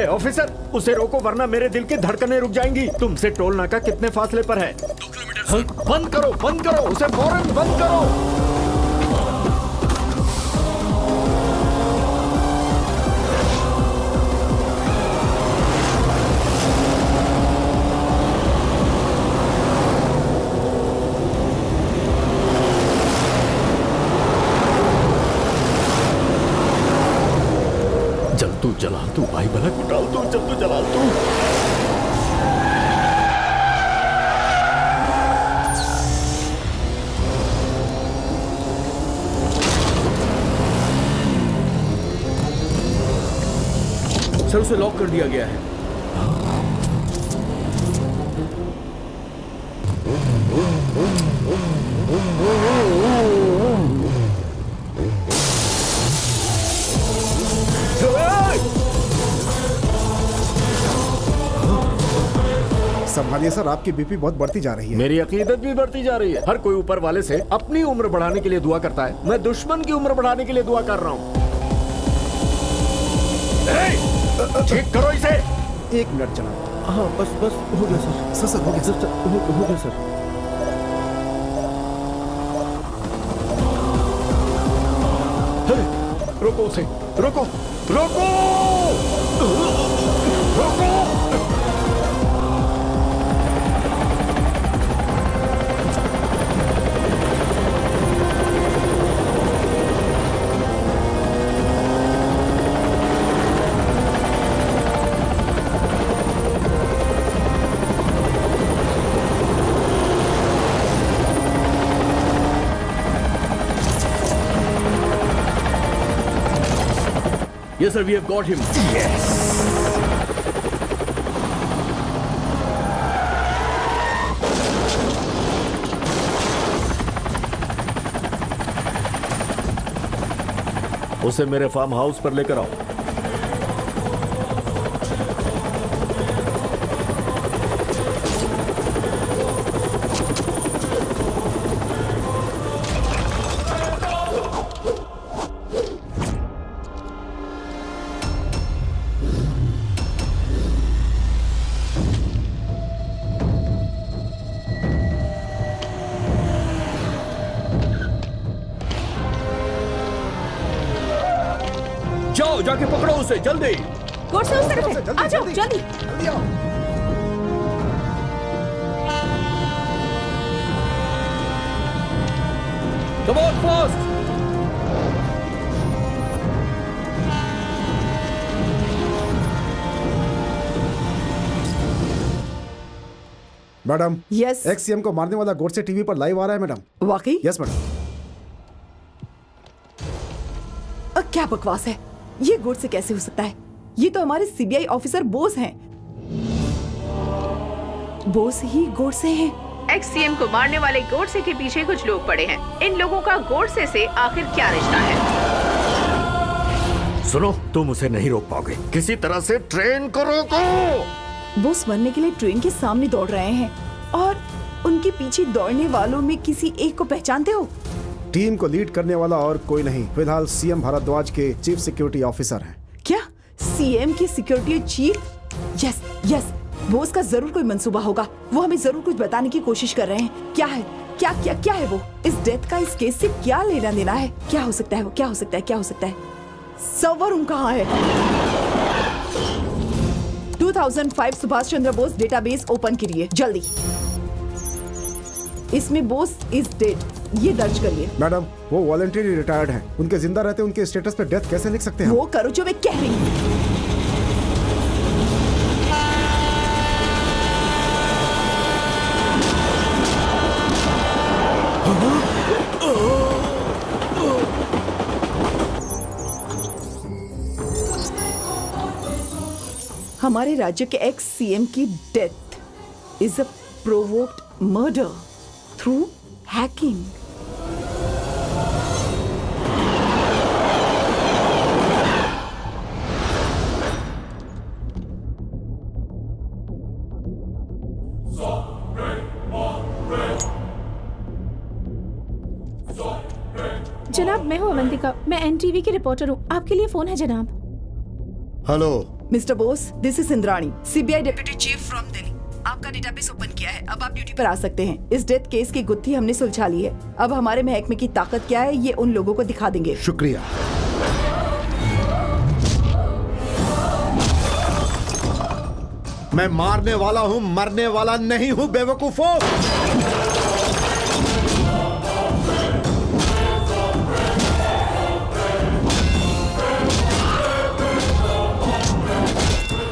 ऑफिसर, उसे रोको वरना मेरे दिल की धड़कनें रुक जाएंगी। तुमसे टोल नाका कितने फासले पर है? 2 किलोमीटर। बंद करो, बंद करो, उसे फौरन बंद करो। जल तू जला तू, भाई भला को डाल तू, जल तू जला तू। सर, उसे लॉक कर दिया गया है। संभालिए सर, आपकी बीपी बहुत बढ़ती जा रही है। मेरी अकीदत भी बढ़ती जा रही है। हर कोई ऊपर वाले से अपनी उम्र बढ़ाने के लिए दुआ करता है। मैं दुश्मन की उम्र बढ़ाने के लिए दुआ कर रहा हूँ। ठीक करो इसे। 1 मिनट जनाब। हाँ बस बस हो गया सर। सर हो गया सर। हो गया सर। रोको उसे, रोको रोको रोको। Yes, sir, we have got him. उसे मेरे फार्म हाउस पर लेकर आओ। जाओ जाके पकड़ो उसे जल्दी। गौर से उस तरफ है। आ जाओ जल्दी। जल्दी आओ। Come on, fast! Madam yes x-CM को मारने वाला गोडसे टीवी पर लाइव आ रहा है मैडम। वाकई? Yes madam. क्या बकवास है, ये गोड से कैसे हो सकता है? ये तो हमारे सीबीआई ऑफिसर बोस हैं। बोस ही गोड से हैं। एक्स-सीएम को मारने वाले गोडसे के पीछे कुछ लोग पड़े हैं। इन लोगों का गोडसे से आखिर क्या रिश्ता है? सुनो, तुम उसे नहीं रोक पाओगे। किसी तरह से ट्रेन को रोको। बोस मरने के लिए ट्रेन के सामने दौड़ रहे हैं और उनके पीछे दौड़ने वालों में किसी एक को पहचानते हो? टीम को लीड करने वाला और कोई नहीं, फिलहाल सीएम भारद्वाज के चीफ सिक्योरिटी ऑफिसर हैं। क्या सीएम की security chief? Yes yes, Bose का जरूर कोई मंसूबा होगा। वो हमें जरूर कुछ बताने की कोशिश कर रहे हैं। क्या है, क्या क्या क्या है वो? इस डेथ का इस केस से क्या लेना देना है? क्या हो सकता है वो? क्या हो सकता है? क्या हो सकता है? सर्वर रूम कहाँ है? 2005 सुभाष चंद्र बोस डेटाबेस ओपन करिए जल्दी। इसमें बोस इज डेड ये दर्ज करिए। मैडम वो वॉलंटरी रिटायर्ड हैं। उनके जिंदा रहते उनके स्टेटस पे डेथ कैसे लिख सकते हैं? वो करो जो मैं कह रही हूँ। हमारे राज्य के एक्स सीएम की death is a provoked murder through hacking. जनाब मैं हूँ अवंतिका, मैं एनटीवी की रिपोर्टर हूँ। आपके लिए फोन है जनाब। Hello mister Bose, this is Indrani, CBI deputy chief from Delhi. आपका डेटाबेस ओपन किया है, अब आप ड्यूटी पर आ सकते हैं। इस डेथ केस की गुत्थी हमने सुलझा ली है। अब हमारे महकमे की ताकत क्या है ये उन लोगों को दिखा देंगे। शुक्रिया। मैं मारने वाला हूं, मरने वाला नहीं हूं बेवकूफों।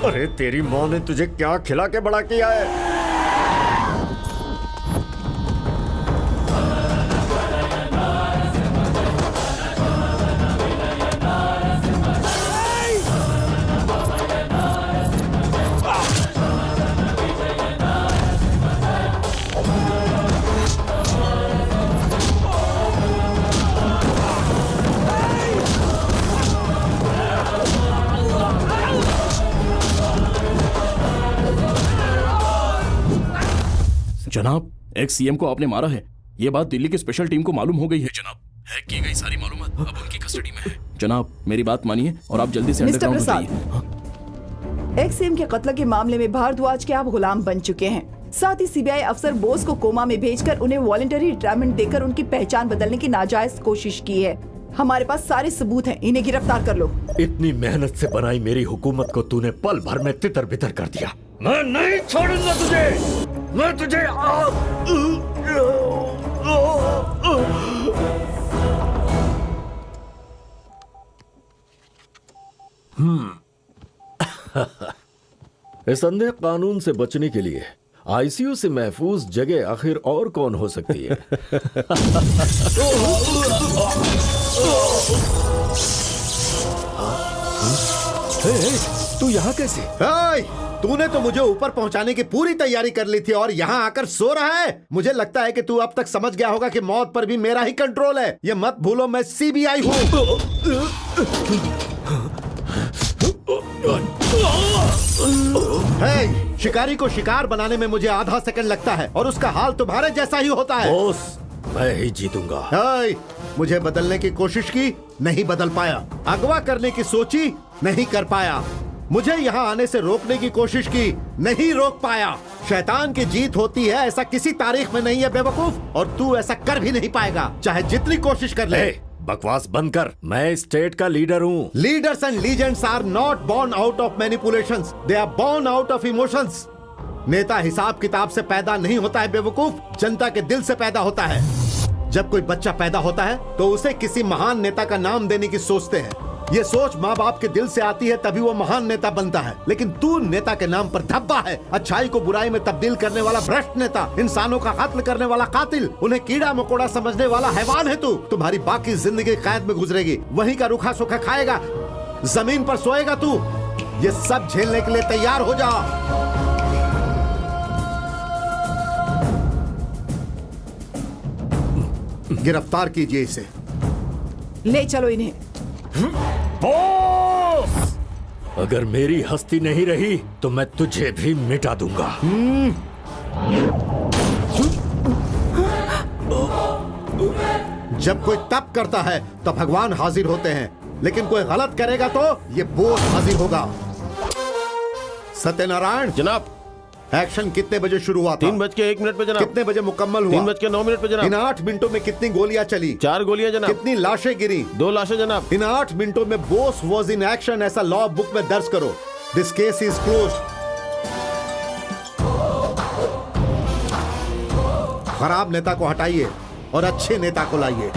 अरे तेरी माँ ने तुझे क्या खिला के बड़ा किया है? जनाब एक्स सीएम को आपने मारा है, ये बात दिल्ली की स्पेशल टीम को मालूम हो गई है जनाब। हैक की गई सारी मालूमात अब उनकी कस्टडी में है। जनाब मेरी बात मानिए और आप जल्दी से मिस्टर अंडरग्राउंड प्रसाद, जाइए। एक्सएम के कत्ल के मामले में भारद्वाज के आप गुलाम बन चुके हैं। साथ ही सीबीआई अफसर बोस को कोमा में भेजकर उन्हें वॉलंटरी रिटायरमेंट देकर उनकी पहचान बदलने की नाजायज कोशिश की है। हमारे पास सारे सबूत हैं, इन्हें गिरफ्तार कर लो। इतनी मेहनत से बनाई मेरी हुकूमत को तूने पल भर में तितर बितर कर दिया। मैं नहीं छोड़ूंगा तुझे, मैं तुझे इस अंधे कानून से बचने के लिए आईसीयू से महफूज जगह आखिर और कौन हो सकती है? तू यहाँ कैसे? तूने तो मुझे ऊपर पहुंचाने की पूरी तैयारी कर ली थी और यहाँ आकर सो रहा है। मुझे लगता है कि तू अब तक समझ गया होगा कि मौत पर भी मेरा ही कंट्रोल है। ये मत भूलो, मैं सीबीआई हूँ। शिकारी को शिकार बनाने में मुझे आधा सेकंड लगता है और उसका हाल तुम्हारे जैसा ही होता है। बॉस, मैं ही जीतूंगा। मुझे बदलने की कोशिश की, नहीं बदल पाया। अगवा करने की सोची, नहीं कर पाया। मुझे यहाँ आने से रोकने की कोशिश की, नहीं रोक पाया। शैतान की जीत होती है, ऐसा किसी तारीख में नहीं है बेवकूफ, और तू ऐसा कर भी नहीं पाएगा, चाहे जितनी कोशिश कर ले। बकवास बंद कर, मैं स्टेट का लीडर हूँ। Leaders and legends are not born out of manipulations, they are born out of emotions. नेता हिसाब किताब से पैदा नहीं होता है बेवकूफ, जनता के दिल से पैदा होता है। जब कोई बच्चा पैदा होता है तो उसे किसी महान नेता का नाम देने की सोचते हैं। ये सोच माँ बाप के दिल से आती है, तभी वो महान नेता बनता है। लेकिन तू नेता के नाम पर धब्बा है, अच्छाई को बुराई में तब्दील करने वाला भ्रष्ट नेता, इंसानों का कत्ल करने वाला कातिल, उन्हें कीड़ा मकोड़ा समझने वाला हैवान है तू। तुम्हारी बाकी जिंदगी कैद में गुजरेगी, वहीं का रूखा सूखा खाएगा, जमीन पर सोएगा तू। ये सब झेलने के लिए तैयार हो जा। गिरफ्तार कीजिए इसे। ले चलो इन्हें। बॉस, अगर मेरी हस्ती नहीं रही तो मैं तुझे भी मिटा दूंगा। जब कोई तप करता है तो भगवान हाजिर होते हैं, लेकिन कोई गलत करेगा तो ये बोस हाजिर होगा। सत्यनारायण जनाब, एक्शन कितने बजे शुरू हुआ था? 3:01 पे जनाब। कितने बजे मुकम्मल हुआ? 3:09 पे जनाब। इन 8 मिनटों में कितनी गोलियां चली? 4 गोलियां जनाब। कितनी लाशें गिरी? 2 लाशें जनाब। इन 8 मिनटों में बोस वॉज इन एक्शन, ऐसा लॉ बुक में दर्ज करो। This case is closed. खराब नेता को हटाइए और अच्छे नेता को लाइए।